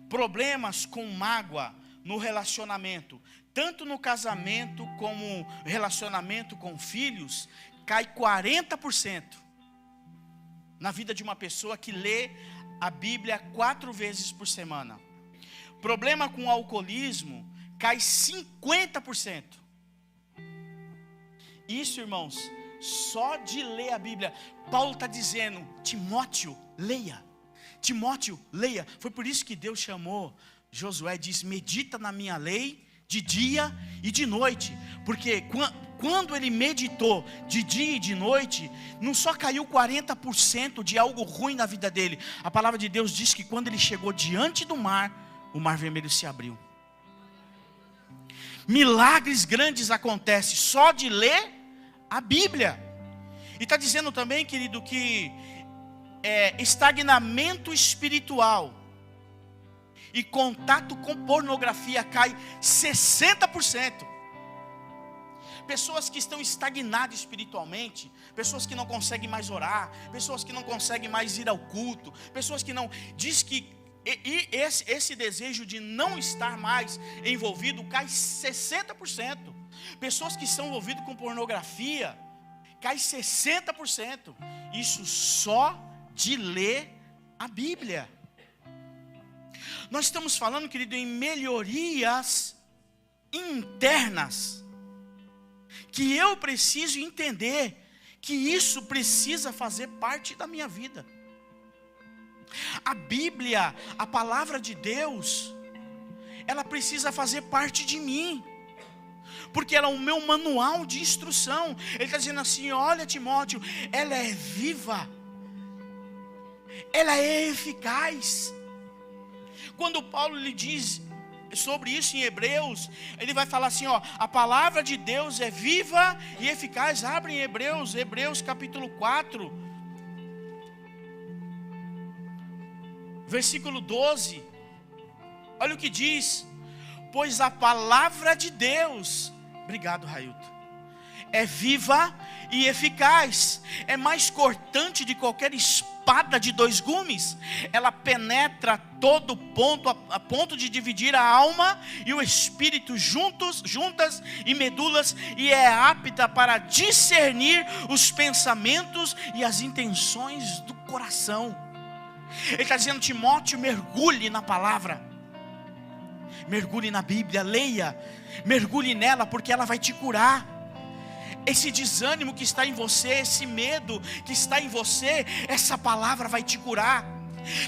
Problemas com mágoa no relacionamento, tanto no casamento como relacionamento com filhos, cai 40% na vida de uma pessoa que lê a Bíblia 4 vezes por semana. Problema com alcoolismo cai 50%. Isso, irmãos, só de ler a Bíblia. Paulo está dizendo: Timóteo, leia. Timóteo, leia. Foi por isso que Deus chamou Josué e disse: medita na minha lei de dia e de noite. Porque quando ele meditou de dia e de noite, não só caiu 40% de algo ruim na vida dele. A palavra de Deus diz que quando ele chegou diante do mar, o mar vermelho se abriu. Milagres grandes acontecem só de ler a Bíblia. E está dizendo também, querido, que estagnamento espiritual e contato com pornografia cai 60%. Pessoas que estão estagnadas espiritualmente, pessoas que não conseguem mais orar, pessoas que não conseguem mais ir ao culto, pessoas que não... Diz que esse desejo de não estar mais envolvido cai 60%. Pessoas que são envolvidas com pornografia cai 60%. Isso só de ler a Bíblia. Nós estamos falando, querido, em melhorias internas, que eu preciso entender que isso precisa fazer parte da minha vida. A Bíblia, a palavra de Deus, ela precisa fazer parte de mim, porque ela é o meu manual de instrução. Ele está dizendo assim: olha, Timóteo, ela é viva, ela é eficaz. Quando Paulo lhe diz sobre isso em Hebreus, ele vai falar assim, a palavra de Deus é viva e eficaz. Abre em Hebreus capítulo 4, versículo 12. Olha o que diz: pois a palavra de Deus, obrigado, Railton, é viva e eficaz, é mais cortante de qualquer espada de 2 gumes, ela penetra todo ponto, a ponto de dividir a alma e o espírito juntas e medulas, e é apta para discernir os pensamentos e as intenções do coração. Ele está dizendo: Timóteo, mergulhe na palavra, mergulhe na Bíblia, leia, mergulhe nela, porque ela vai te curar. Esse desânimo que está em você, esse medo que está em você, essa palavra vai te curar.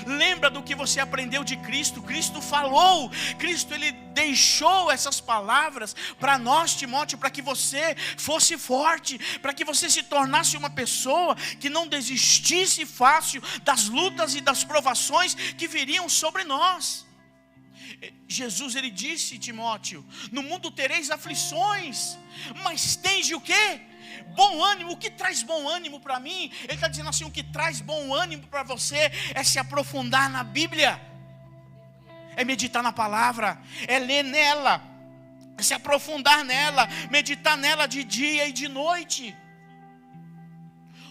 Lembra do que você aprendeu de Cristo. Cristo falou, Cristo ele deixou essas palavras para nós, Timóteo, para que você fosse forte, para que você se tornasse uma pessoa que não desistisse fácil das lutas e das provações que viriam sobre nós. Jesus ele disse, Timóteo: no mundo tereis aflições, mas tende o quê? Bom ânimo. O que traz bom ânimo para mim? Ele está dizendo assim: o que traz bom ânimo para você é se aprofundar na Bíblia, é meditar na palavra, é ler nela se aprofundar nela, meditar nela de dia e de noite.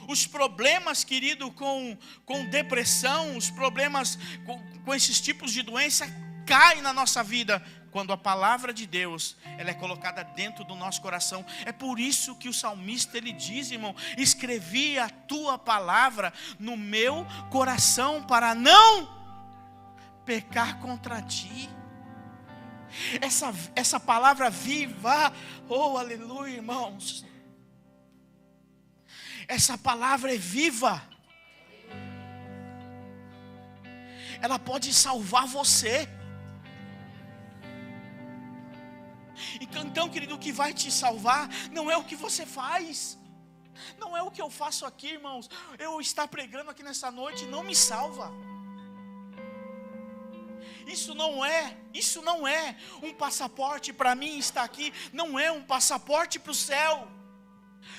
Os problemas, querido, com depressão, os problemas com esses tipos de doença caem na nossa vida quando a palavra de Deus ela é colocada dentro do nosso coração. É por isso que o salmista ele diz, irmão: escrevi a tua palavra no meu coração para não pecar contra ti. Essa palavra viva, oh aleluia, irmãos. Essa palavra é viva. Ela pode salvar você. Então, querido, o que vai te salvar não é o que você faz. Não é o que eu faço aqui, irmãos. Eu estar pregando aqui nessa noite não me salva. Isso não é um passaporte para mim estar aqui. Não é um passaporte para o céu.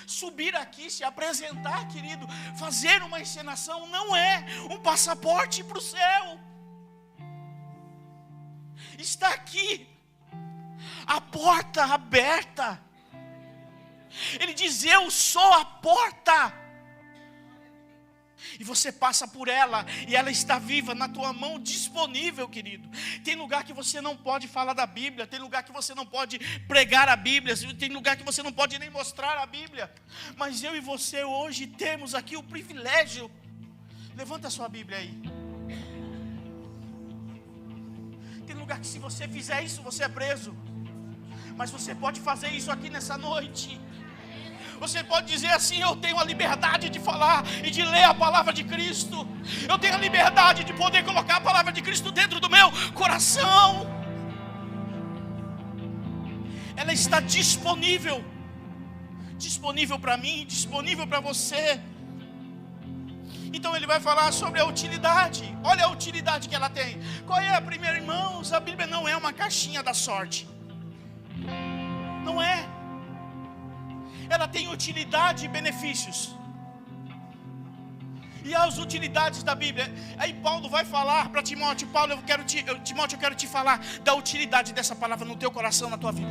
Subir aqui, se apresentar, querido, fazer uma encenação não é um passaporte para o céu. Está aqui a porta aberta. Ele diz: eu sou a porta. E você passa por ela, e ela está viva na tua mão, disponível, querido. Tem lugar que você não pode falar da Bíblia, tem lugar que você não pode pregar a Bíblia, tem lugar que você não pode nem mostrar a Bíblia. Mas eu e você hoje temos aqui o privilégio. Levanta a sua Bíblia aí. Tem lugar que se você fizer isso, você é preso. Mas você pode fazer isso aqui nessa noite. Você pode dizer assim: eu tenho a liberdade de falar e de ler a palavra de Cristo. Eu tenho a liberdade de poder colocar a palavra de Cristo dentro do meu coração. Ela está disponível. Disponível para mim, disponível para você. Então ele vai falar sobre a utilidade. Olha a utilidade que ela tem. Qual é a primeira, irmãos? A Bíblia não é uma caixinha da sorte. Não é. Ela tem utilidade e benefícios. E as utilidades da Bíblia. Aí Paulo vai falar para Timóteo: Paulo, Timóteo, eu quero te falar da utilidade dessa palavra no teu coração, na tua vida.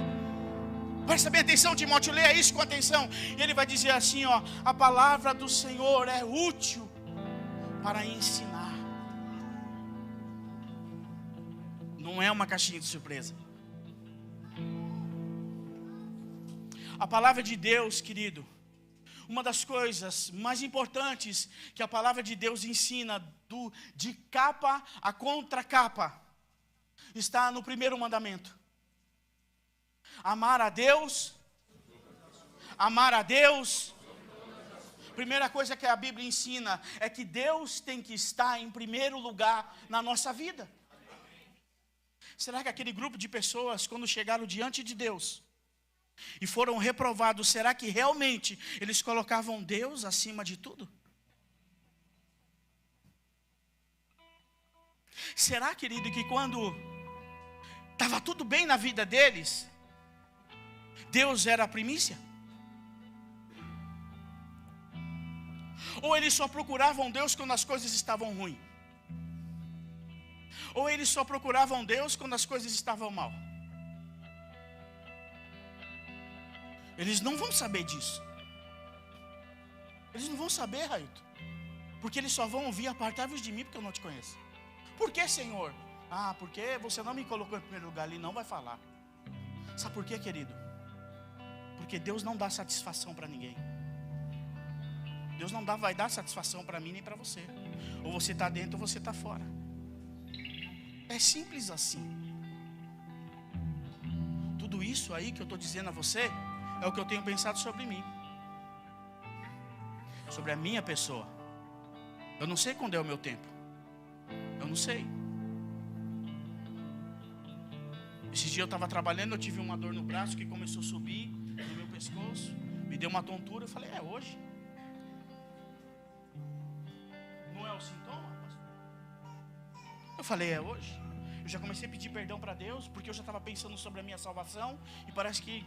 Presta bem atenção, Timóteo, leia isso com atenção. E ele vai dizer assim, ó: a palavra do Senhor é útil para ensinar. Não é uma caixinha de surpresa. A palavra de Deus, querido, uma das coisas mais importantes que a palavra de Deus ensina, de capa a contracapa, está no primeiro mandamento: amar a Deus. Amar a Deus. Primeira coisa que a Bíblia ensina é que Deus tem que estar em primeiro lugar na nossa vida. Será que aquele grupo de pessoas, quando chegaram diante de Deus e foram reprovados, será que realmente eles colocavam Deus acima de tudo? Será, querido, que quando estava tudo bem na vida deles, Deus era a primícia? Ou eles só procuravam Deus quando as coisas estavam ruins? Ou eles só procuravam Deus quando as coisas estavam mal? Eles não vão saber disso. Eles não vão saber, Raito. Porque eles só vão ouvir: apartai-vos de mim, porque eu não te conheço. Por que, Senhor? Ah, porque você não me colocou em primeiro lugar ali, não vai falar. Sabe por quê, querido? Porque Deus não dá satisfação para ninguém. Deus não vai dar satisfação para mim nem para você. Ou você está dentro ou você está fora. É simples assim. Tudo isso aí que eu estou dizendo a você é o que eu tenho pensado sobre mim, sobre a minha pessoa. Eu não sei quando é o meu tempo. Eu não sei. Esse dia eu estava trabalhando, eu tive uma dor no braço que começou a subir no meu pescoço, me deu uma tontura. Eu falei: é hoje. Não é o sintoma, pastor? Eu falei: é hoje. Eu já comecei a pedir perdão para Deus, porque eu já estava pensando sobre a minha salvação, e parece que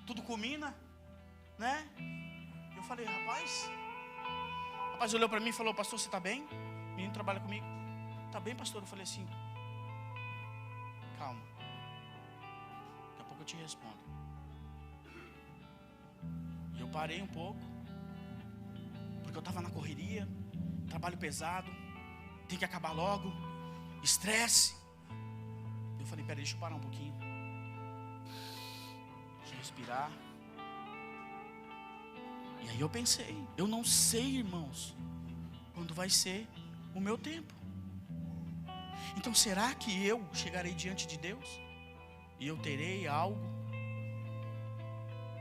tudo culmina, né? Eu falei: rapaz olhou para mim e falou: pastor, você está bem? O menino trabalha comigo. Está bem, pastor? Eu falei assim: calma, daqui a pouco pouco eu te respondo. E eu parei um pouco, porque eu estava na correria, trabalho pesado, tem que acabar logo, estresse. Eu falei, peraí, deixa eu parar um pouquinho. Deixa eu respirar. E aí eu pensei, eu não sei, irmãos, quando vai ser o meu tempo. Então será que eu chegarei diante de Deus e eu terei algo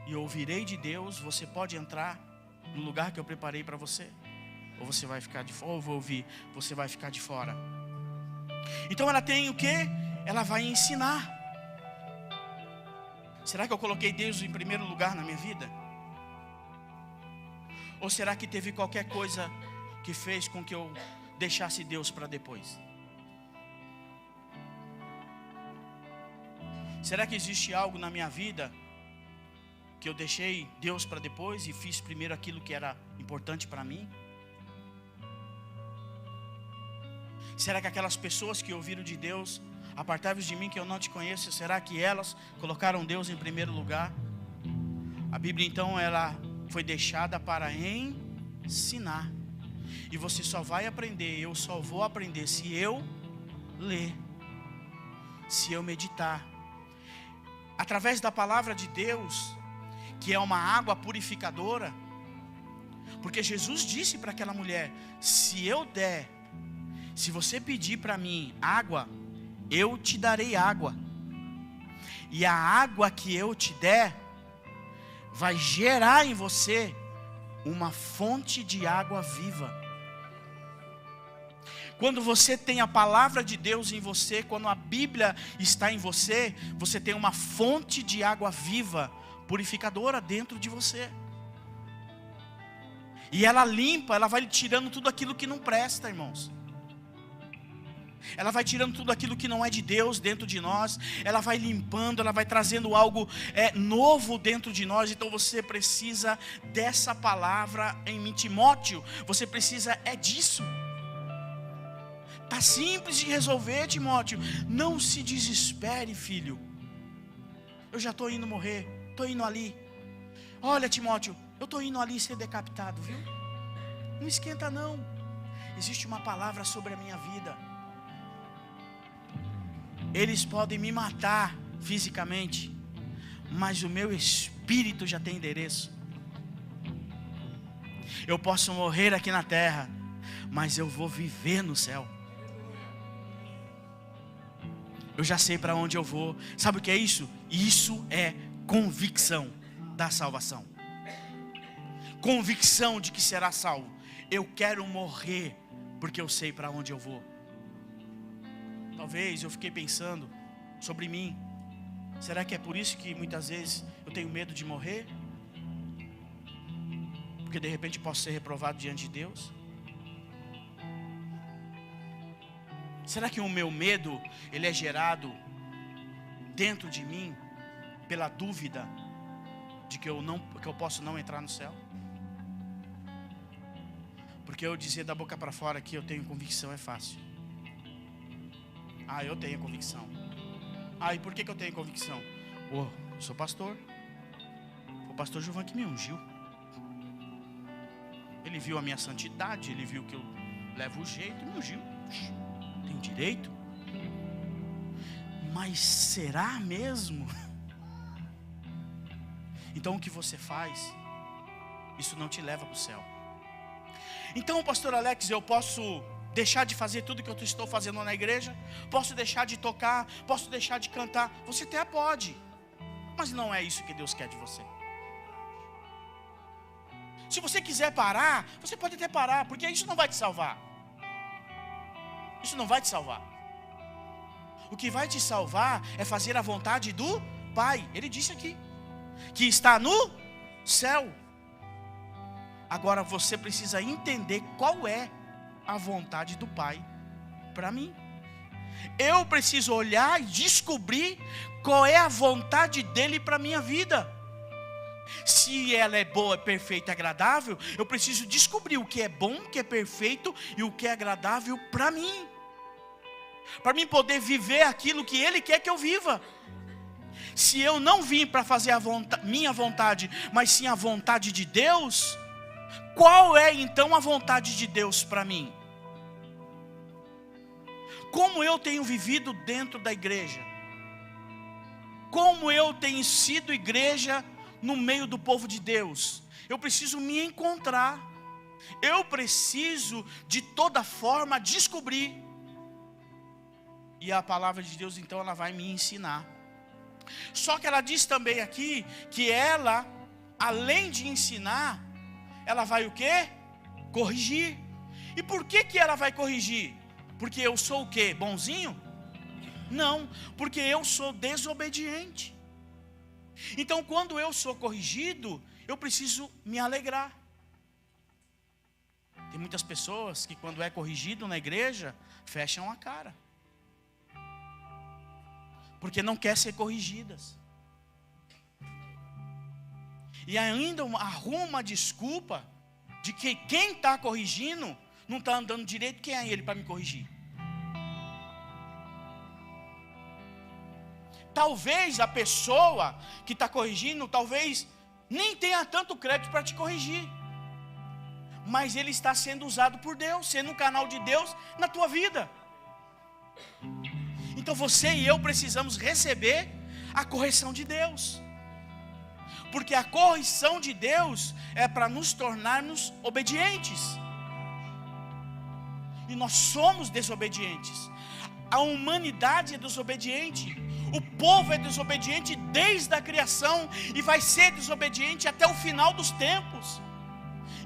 e ouvirei de Deus? Você pode entrar no lugar que eu preparei para você, ou você vai ficar de fora, ou eu vou ouvir, você vai ficar de fora. Então ela tem o quê? Ela vai ensinar. Será que eu coloquei Deus em primeiro lugar na minha vida? Ou será que teve qualquer coisa que fez com que eu deixasse Deus para depois? Será que existe algo na minha vida que eu deixei Deus para depois e fiz primeiro aquilo que era importante para mim? Será que aquelas pessoas que ouviram de Deus, apartai-vos de mim que eu não te conheço, será que elas colocaram Deus em primeiro lugar? A Bíblia então ela foi deixada para ensinar. E você só vai aprender, eu só vou aprender se eu ler, se eu meditar. Através da palavra de Deus, que é uma água purificadora. Porque Jesus disse para aquela mulher, se você pedir para mim água, eu te darei água. E a água que eu te der, vai gerar em você uma fonte de água viva. Quando você tem a palavra de Deus em você, quando a Bíblia está em você, você tem uma fonte de água viva, purificadora dentro de você. E ela limpa, ela vai tirando tudo aquilo que não presta, irmãos. Ela vai tirando tudo aquilo que não é de Deus dentro de nós. Ela vai limpando, ela vai trazendo algo novo dentro de nós. Então você precisa dessa palavra em mim. Timóteo, você precisa disso. Está simples de resolver, Timóteo. Não se desespere, filho. Eu já estou indo morrer. Estou indo ali. Olha, Timóteo, eu estou indo ali ser decapitado, viu? Não esquenta não. Existe uma palavra sobre a minha vida. Eles podem me matar fisicamente, mas o meu espírito já tem endereço. Eu posso morrer aqui na terra, mas eu vou viver no céu. Eu já sei para onde eu vou. Sabe o que é isso? Isso é convicção da salvação. Convicção de que será salvo. Eu quero morrer porque eu sei para onde eu vou. Talvez eu fiquei pensando sobre mim. Será que é por isso que muitas vezes eu tenho medo de morrer? Porque de repente posso ser reprovado diante de Deus? Será que o meu medo, ele é gerado dentro de mim pela dúvida de que eu posso não entrar no céu? Porque eu dizer da boca para fora que eu tenho convicção é fácil. Eu tenho convicção. E por que eu tenho convicção? Eu sou pastor. O pastor Gilvan que me ungiu. Ele viu a minha santidade, ele viu que eu levo o jeito e me ungiu. Tem direito? Mas será mesmo? Então o que você faz, isso não te leva para o céu. Então, pastor Alex, eu posso deixar de fazer tudo que eu estou fazendo na igreja? Posso deixar de tocar? Posso deixar de cantar? Você até pode, mas não é isso que Deus quer de você. Se você quiser parar, você pode até parar, porque isso não vai te salvar. Isso não vai te salvar. O que vai te salvar é fazer a vontade do Pai. Ele disse aqui, que está no céu. Agora você precisa entender qual é a vontade do Pai para mim. Eu preciso olhar e descobrir qual é a vontade dele para a minha vida. Se ela é boa, perfeita e agradável, eu preciso descobrir o que é bom, o que é perfeito e o que é agradável para mim. Para mim poder viver aquilo que ele quer que eu viva. Se eu não vim para fazer minha vontade, mas sim a vontade de Deus, qual é então a vontade de Deus para mim? Como eu tenho vivido dentro da igreja? Como eu tenho sido igreja no meio do povo de Deus? Eu preciso me encontrar. Eu preciso de toda forma descobrir. E a palavra de Deus então ela vai me ensinar. Só que ela diz também aqui que ela, além de ensinar, ela vai o quê? Corrigir. E por que ela vai corrigir? Porque eu sou o quê? Bonzinho? Não, porque eu sou desobediente. Então quando eu sou corrigido, eu preciso me alegrar. Tem muitas pessoas que quando é corrigido na igreja, fecham a cara. Porque não quer ser corrigidas. E ainda arruma desculpa de que quem está corrigindo não está andando direito. Quem é ele para me corrigir? Talvez a pessoa que está corrigindo, talvez nem tenha tanto crédito para te corrigir. Mas ele está sendo usado por Deus, sendo um canal de Deus na tua vida. Então você e eu precisamos receber a correção de Deus. Porque a correção de Deus é para nos tornarmos obedientes. E nós somos desobedientes. A humanidade é desobediente. O povo é desobediente desde a criação e vai ser desobediente até o final dos tempos.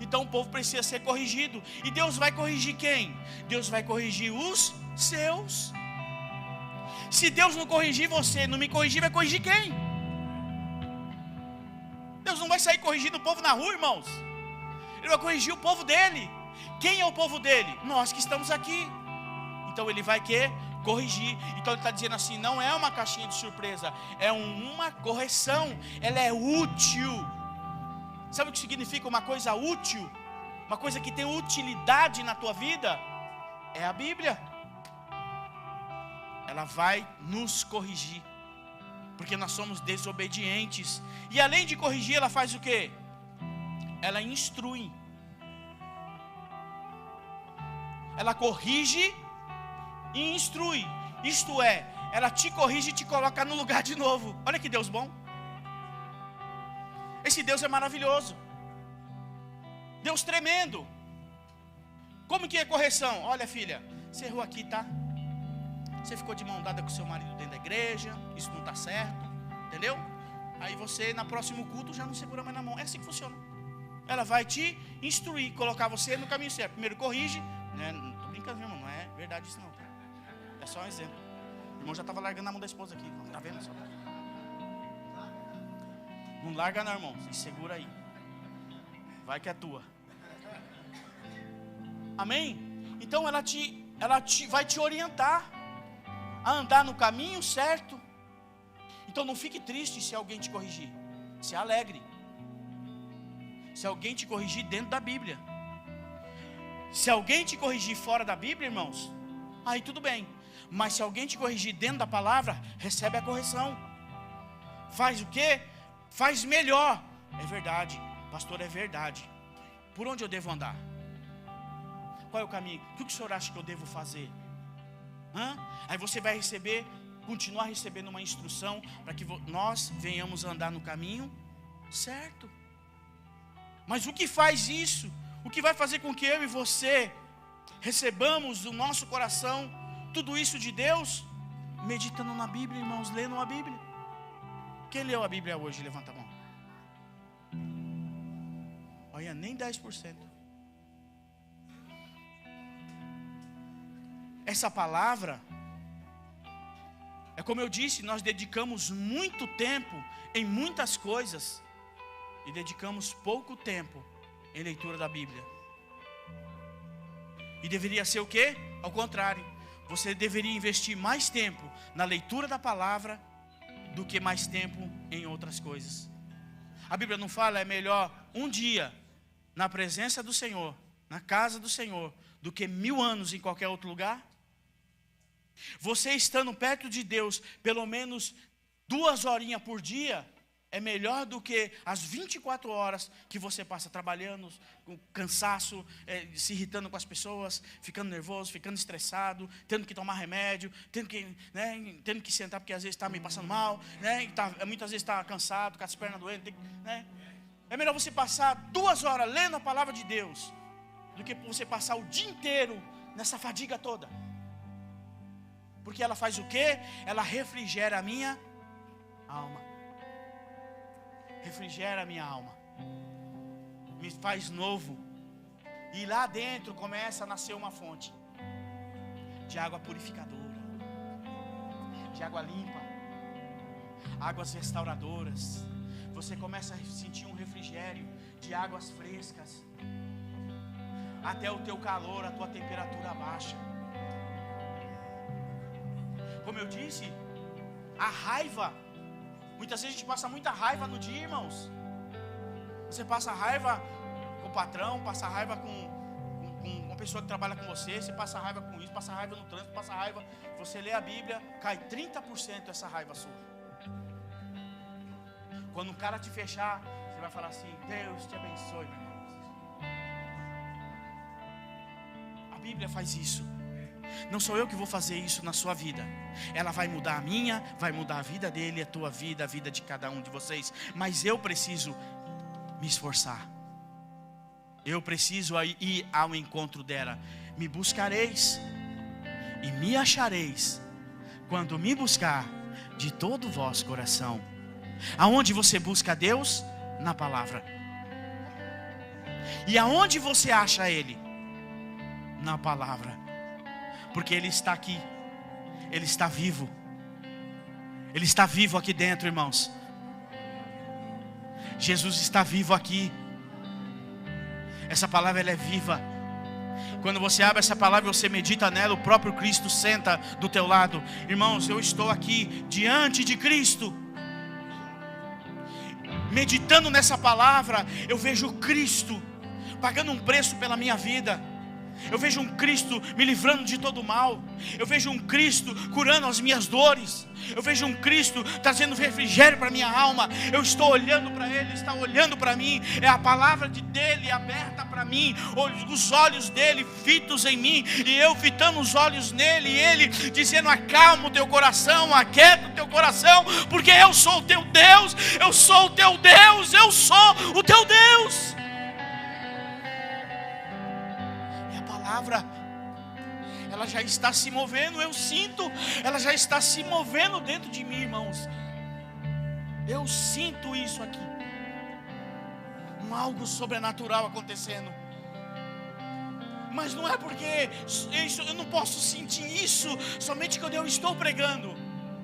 Então o povo precisa ser corrigido. E Deus vai corrigir quem? Deus vai corrigir os seus. Se Deus não corrigir você, não me corrigir, vai corrigir quem? Deus não vai sair corrigindo o povo na rua, irmãos. Ele vai corrigir o povo dele. Quem é o povo dele? Nós que estamos aqui. Então ele vai corrigir. Então ele está dizendo assim, não é uma caixinha de surpresa, é uma correção. Ela é útil. Sabe o que significa uma coisa útil? Uma coisa que tem utilidade na tua vida? É a Bíblia. Ela vai nos corrigir, porque nós somos desobedientes. E além de corrigir, ela faz o quê? Ela instrui. Ela corrige e instrui. Isto é, ela te corrige e te coloca no lugar de novo. Olha que Deus bom. Esse Deus é maravilhoso. Deus tremendo. Como que é correção? Olha, filha, você errou aqui, tá? Você ficou de mão dada com seu marido dentro da igreja, isso não está certo, entendeu? Aí você, no próximo culto, já não segura mais na mão. É assim que funciona. Ela vai te instruir, colocar você no caminho certo. Primeiro corrige, né? Não estou brincando, irmão, não é verdade isso não. É só um exemplo. O irmão já estava largando a mão da esposa aqui, tá vendo só? Não larga não, irmão, se segura aí. Vai que é tua. Amém? Então ela vai te orientar a andar no caminho certo. Então não fique triste se alguém te corrigir. Se alegre. Se alguém te corrigir dentro da Bíblia. Se alguém te corrigir fora da Bíblia, irmãos, aí tudo bem. Mas se alguém te corrigir dentro da palavra, recebe a correção. Faz o quê? Faz melhor. É verdade, pastor, é verdade. Por onde eu devo andar? Qual é o caminho? O que o senhor acha que eu devo fazer? Aí você vai continuar recebendo uma instrução para que nós venhamos andar no caminho certo. Mas o que faz isso? O que vai fazer com que eu e você recebamos do nosso coração tudo isso de Deus? Meditando na Bíblia, irmãos, lendo a Bíblia. Quem leu a Bíblia hoje? Levanta a mão. Olha, nem 10%. Essa palavra, é como eu disse, nós dedicamos muito tempo em muitas coisas e dedicamos pouco tempo em leitura da Bíblia. E deveria ser o quê? Ao contrário, você deveria investir mais tempo na leitura da palavra do que mais tempo em outras coisas. A Bíblia não fala, é melhor um dia na presença do Senhor, na casa do Senhor, do que 1000 anos em qualquer outro lugar? Você estando perto de Deus, pelo menos 2 horinhas por dia é melhor do que as 24 horas que você passa trabalhando, com cansaço, se irritando com as pessoas, ficando nervoso, ficando estressado, tendo que tomar remédio, tendo que sentar porque às vezes está meio passando mal, muitas vezes está cansado, com as pernas doendo. É melhor você passar 2 horas lendo a palavra de Deus do que você passar o dia inteiro nessa fadiga toda. Porque ela faz o quê? Ela refrigera a minha alma. Refrigera a minha alma, me faz novo. E lá dentro começa a nascer uma fonte de água purificadora, de água limpa, águas restauradoras. Você começa a sentir um refrigério de águas frescas, até o teu calor, a tua temperatura baixa. Como eu disse, a raiva, muitas vezes a gente passa muita raiva no dia, irmãos. Você passa raiva com o patrão, passa raiva com uma pessoa que trabalha com você, você passa raiva com isso, passa raiva no trânsito, passa raiva. Você lê a Bíblia, cai 30% essa raiva sua. Quando um cara te fechar, você vai falar assim: Deus te abençoe, meu irmão. A Bíblia faz isso. Não sou eu que vou fazer isso na sua vida. Ela vai mudar a minha, vai mudar a vida dele, a tua vida, a vida de cada um de vocês. Mas eu preciso me esforçar. Eu preciso ir ao encontro dela. Me buscareis e me achareis quando me buscar de todo o vosso coração. Aonde você busca Deus? Na palavra. E aonde você acha Ele? Na palavra. Porque Ele está aqui, Ele está vivo. Ele está vivo aqui dentro, irmãos. Jesus está vivo aqui. Essa palavra ela é viva. Quando você abre essa palavra e você medita nela, o próprio Cristo senta do teu lado. Irmãos, eu estou aqui diante de Cristo. Meditando nessa palavra, eu vejo Cristo pagando um preço pela minha vida. Eu vejo um Cristo me livrando de todo mal. Eu vejo um Cristo curando as minhas dores. Eu vejo um Cristo trazendo refrigério para a minha alma. Eu estou olhando para Ele, Ele está olhando para mim. É a palavra dEle aberta para mim. Os olhos dEle fitos em mim. E eu fitando os olhos nele. E Ele dizendo: acalma o teu coração, aquieta o teu coração. Porque eu sou o teu Deus. Eu sou o teu Deus. Eu sou o teu Deus. Ela já está se movendo, eu sinto, ela já está se movendo dentro de mim, irmãos. Eu sinto isso aqui, algo sobrenatural acontecendo. Mas não é porque eu não posso sentir isso somente quando eu estou pregando.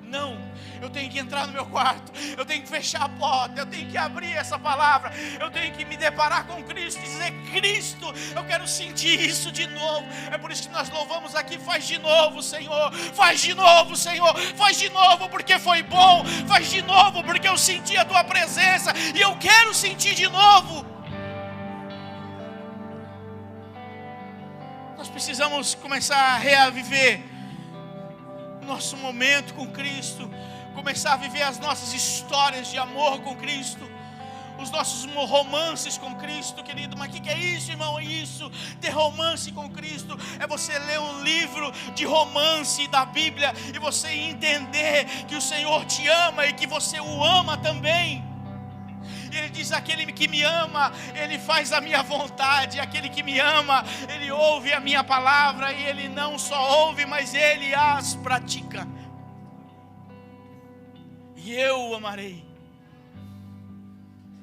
Não, eu tenho que entrar no meu quarto, eu tenho que fechar a porta, eu tenho que abrir essa palavra, eu tenho que me deparar com Cristo e dizer: Cristo, eu quero sentir isso de novo. É por isso que nós louvamos aqui: faz de novo, Senhor, faz de novo, Senhor, faz de novo porque foi bom, faz de novo porque eu senti a tua presença e eu quero sentir de novo. Nós precisamos começar a reaviver nosso momento com Cristo, começar a viver as nossas histórias de amor com Cristo, os nossos romances com Cristo, querido. Mas o que é isso, irmão? É isso, ter romance com Cristo é você ler um livro de romance da Bíblia e você entender que o Senhor te ama e que você o ama também. Ele diz: aquele que me ama, ele faz a minha vontade. Aquele que me ama, ele ouve a minha palavra. E ele não só ouve, mas ele as pratica. E eu o amarei.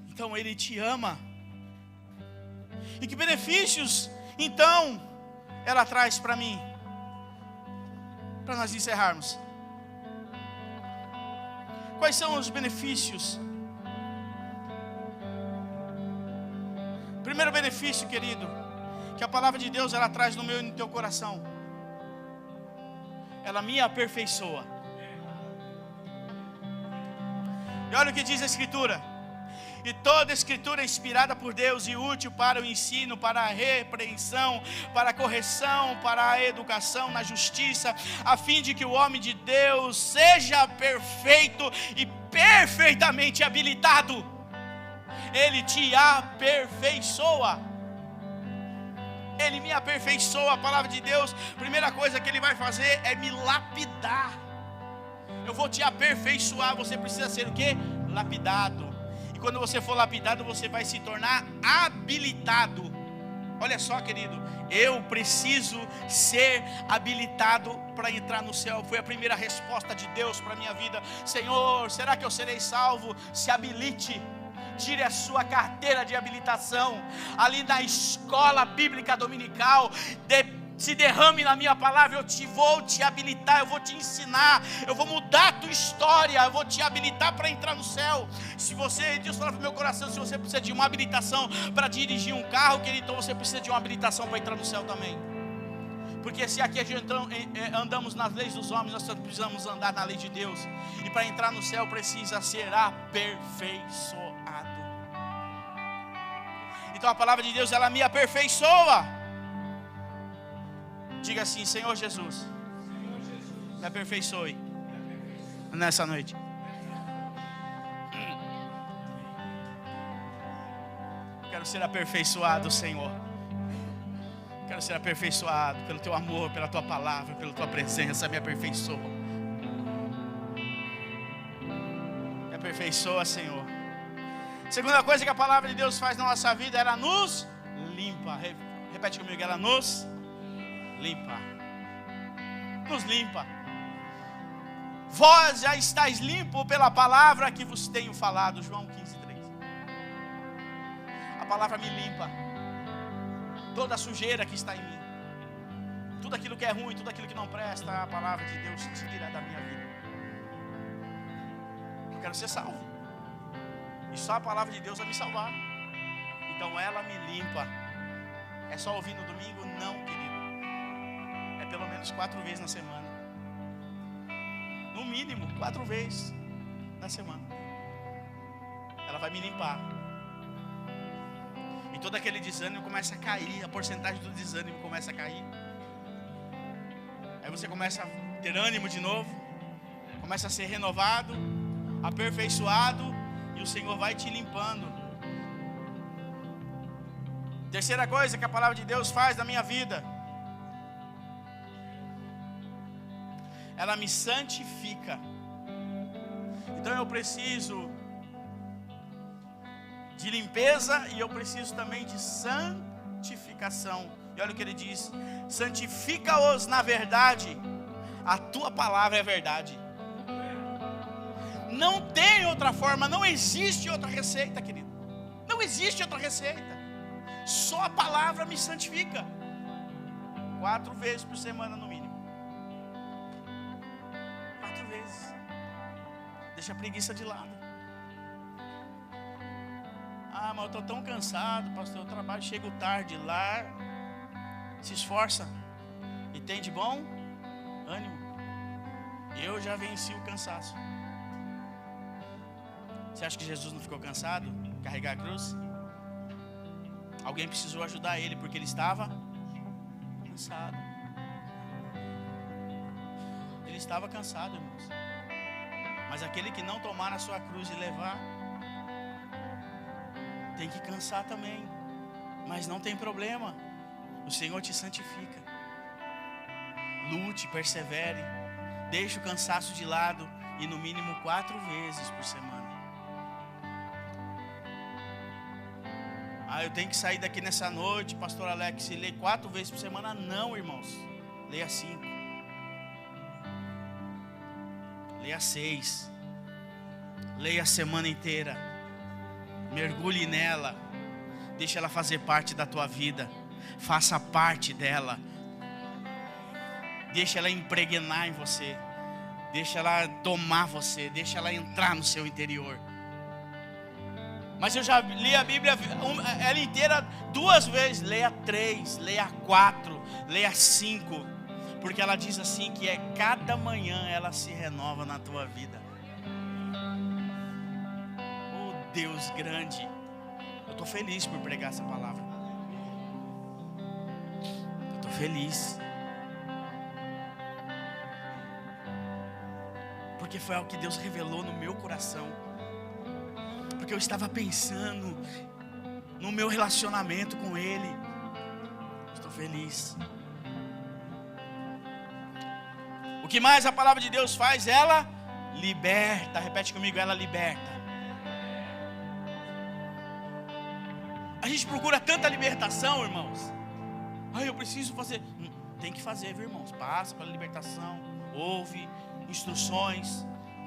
Então ele te ama. E que benefícios então ela traz para mim? Para nós encerrarmos, quais são os benefícios? Primeiro benefício, querido, que a palavra de Deus ela traz no meu e no teu coração: ela me aperfeiçoa. E olha o que diz a Escritura: E toda escritura é inspirada por Deus e útil para o ensino, para a repreensão, para a correção, para a educação na justiça, a fim de que o homem de Deus seja perfeito e perfeitamente habilitado. Ele te aperfeiçoa. Ele me aperfeiçoa. A palavra de Deus, primeira coisa que Ele vai fazer é me lapidar. Eu vou te aperfeiçoar. Você precisa ser o quê? Lapidado. E quando você for lapidado, você vai se tornar habilitado. Olha só, querido, eu preciso ser habilitado para entrar no céu. Foi a primeira resposta de Deus para a minha vida. Senhor, será que eu serei salvo? Se habilite. Tire a sua carteira de habilitação ali na escola bíblica dominical. Se derrame na minha palavra. Eu vou te habilitar, eu vou te ensinar, eu vou mudar a tua história, eu vou te habilitar para entrar no céu. Se você, Deus fala para o meu coração, se você precisa de uma habilitação para dirigir um carro, querido, então você precisa de uma habilitação para entrar no céu também. Porque se aqui a gente andamos nas leis dos homens, nós precisamos andar na lei de Deus. E para entrar no céu precisa ser aperfeiçoado. Então a palavra de Deus, ela me aperfeiçoa. Diga assim: Senhor Jesus, me aperfeiçoe nessa noite. Quero ser aperfeiçoado, Senhor. Quero ser aperfeiçoado pelo Teu amor, pela Tua palavra, pela Tua presença. Me aperfeiçoa. Me aperfeiçoa, Senhor. Segunda coisa que a palavra de Deus faz na nossa vida, ela nos limpa. Repete comigo: ela nos limpa. Nos limpa. Vós já estáis limpo pela palavra que vos tenho falado. João 15:3. A palavra me limpa. Toda a sujeira que está em mim, tudo aquilo que é ruim, tudo aquilo que não presta, a palavra de Deus tira da minha vida. Eu quero ser salvo. E só a palavra de Deus vai me salvar. Então ela me limpa. É só ouvir no domingo? Não, querido. É pelo menos 4 vezes na semana. No mínimo 4 vezes na semana. Ela vai me limpar. E todo aquele desânimo começa a cair. A porcentagem do desânimo começa a cair. Aí você começa a ter ânimo de novo. Começa a ser renovado, aperfeiçoado. E o Senhor vai te limpando. Terceira coisa que a palavra de Deus faz na minha vida, ela me santifica. Então eu preciso de limpeza e eu preciso também de santificação. E olha o que ele diz: santifica-os na verdade, a tua palavra é verdade. Não tem outra forma, não existe outra receita, querido. Não existe outra receita. Só a palavra me santifica. 4 vezes por semana no mínimo. 4 vezes. Deixa a preguiça de lado. Ah, mas eu estou tão cansado, pastor, eu trabalho, chego tarde lá. Se esforça. E tem de bom ânimo. Eu já venci o cansaço. Você acha que Jesus não ficou cansado de carregar a cruz? Alguém precisou ajudar ele porque ele estava cansado. Ele estava cansado, irmãos. Mas aquele que não tomar a sua cruz e levar, tem que cansar também. Mas não tem problema. O Senhor te santifica. Lute, persevere. Deixe o cansaço de lado. E no mínimo 4 vezes por semana. Ah, eu tenho que sair daqui nessa noite, pastor Alex, e ler 4 vezes por semana. Não, irmãos. Leia 5. Leia 6. Leia a semana inteira. Mergulhe nela. Deixa ela fazer parte da tua vida. Faça parte dela. Deixa ela impregnar em você. Deixa ela tomar você. Deixa ela entrar no seu interior. Mas eu já li a Bíblia ela inteira 2 vezes. Leia 3, leia 4, leia 5. Porque ela diz assim que cada manhã ela se renova na tua vida. Oh Deus grande. Eu estou feliz por pregar essa palavra. Eu estou feliz. Porque foi algo que Deus revelou no meu coração. Porque eu estava pensando no meu relacionamento com Ele. Estou feliz. O que mais a palavra de Deus faz? Ela liberta. Repete comigo, ela liberta. A gente procura tanta libertação, irmãos. Eu preciso fazer. Tem que fazer, viu, irmãos? Passa pela libertação. Ouve instruções.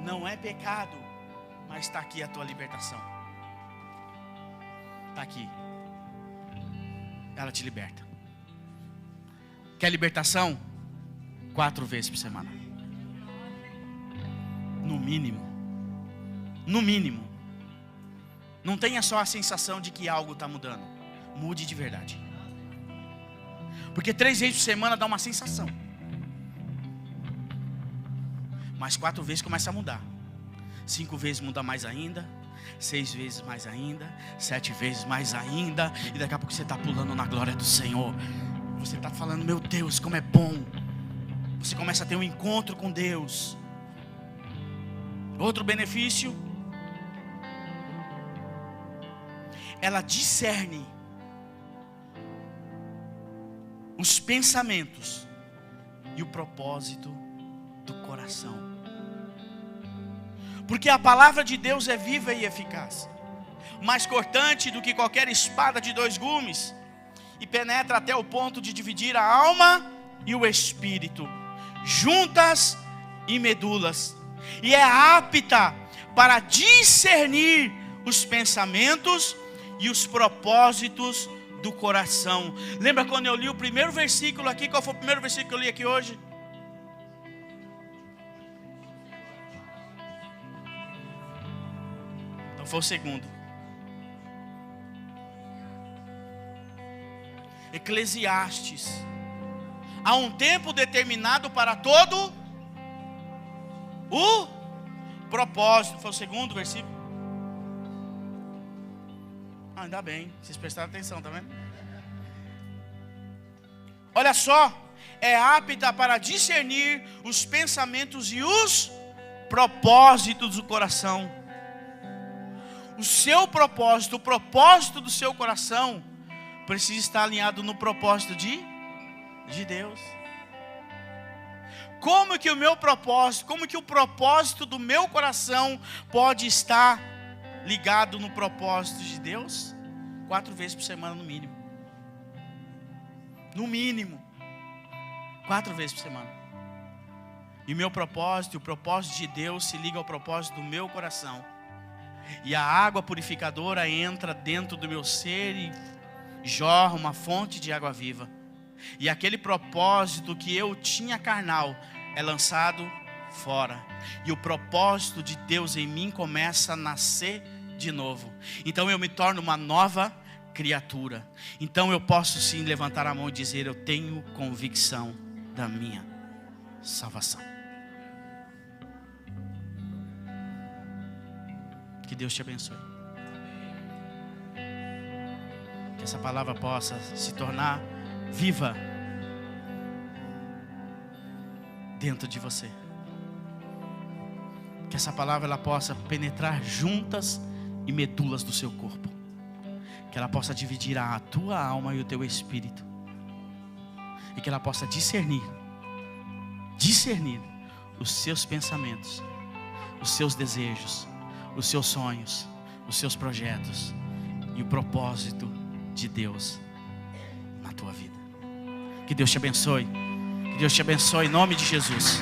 Não é pecado. Mas está aqui a tua libertação. Está aqui. Ela te liberta. Quer libertação? 4 vezes por semana. No mínimo. No mínimo. Não tenha só a sensação de que algo está mudando. Mude de verdade. Porque 3 vezes por semana dá uma sensação. Mas 4 vezes começa a mudar. 5 vezes muda mais ainda. 6 vezes mais ainda. 7 vezes mais ainda. E daqui a pouco você está pulando na glória do Senhor. Você está falando, meu Deus, como é bom. Você começa a ter um encontro com Deus. Outro benefício. Ela discerne os pensamentos e o propósito do coração. Porque a palavra de Deus é viva e eficaz, mais cortante do que qualquer espada de 2 gumes, e penetra até o ponto de dividir a alma e o espírito, juntas e medulas, e é apta para discernir os pensamentos e os propósitos do coração. Lembra quando eu li o primeiro versículo aqui? Qual foi o primeiro versículo que eu li aqui hoje? Então foi o segundo. Eclesiastes. Há um tempo determinado para todo o propósito. Foi o segundo versículo. Ainda bem, vocês prestaram atenção, tá vendo? Olha só, é apta para discernir os pensamentos e os propósitos do coração. O seu propósito, o propósito do seu coração precisa estar alinhado no propósito de Deus. Como que o meu propósito, como que o propósito do meu coração pode estar ligado no propósito de Deus? 4 vezes por semana no mínimo. No mínimo 4 vezes por semana. E o meu propósito, o propósito de Deus se liga ao propósito do meu coração. E a água purificadora entra dentro do meu ser e jorra uma fonte de água viva. E aquele propósito que eu tinha carnal é lançado fora. E o propósito de Deus em mim começa a nascer de novo. Então eu me torno uma nova criatura. Então eu posso sim levantar a mão e dizer: eu tenho convicção da minha salvação. Que Deus te abençoe. Que essa palavra possa se tornar viva dentro de você. Que essa palavra ela possa penetrar juntas e medulas do seu corpo. Que ela possa dividir a tua alma e o teu espírito. E que ela possa discernir os seus pensamentos, os seus desejos, os seus sonhos, os seus projetos e o propósito de Deus na tua vida. Que Deus te abençoe. Que Deus te abençoe em nome de Jesus.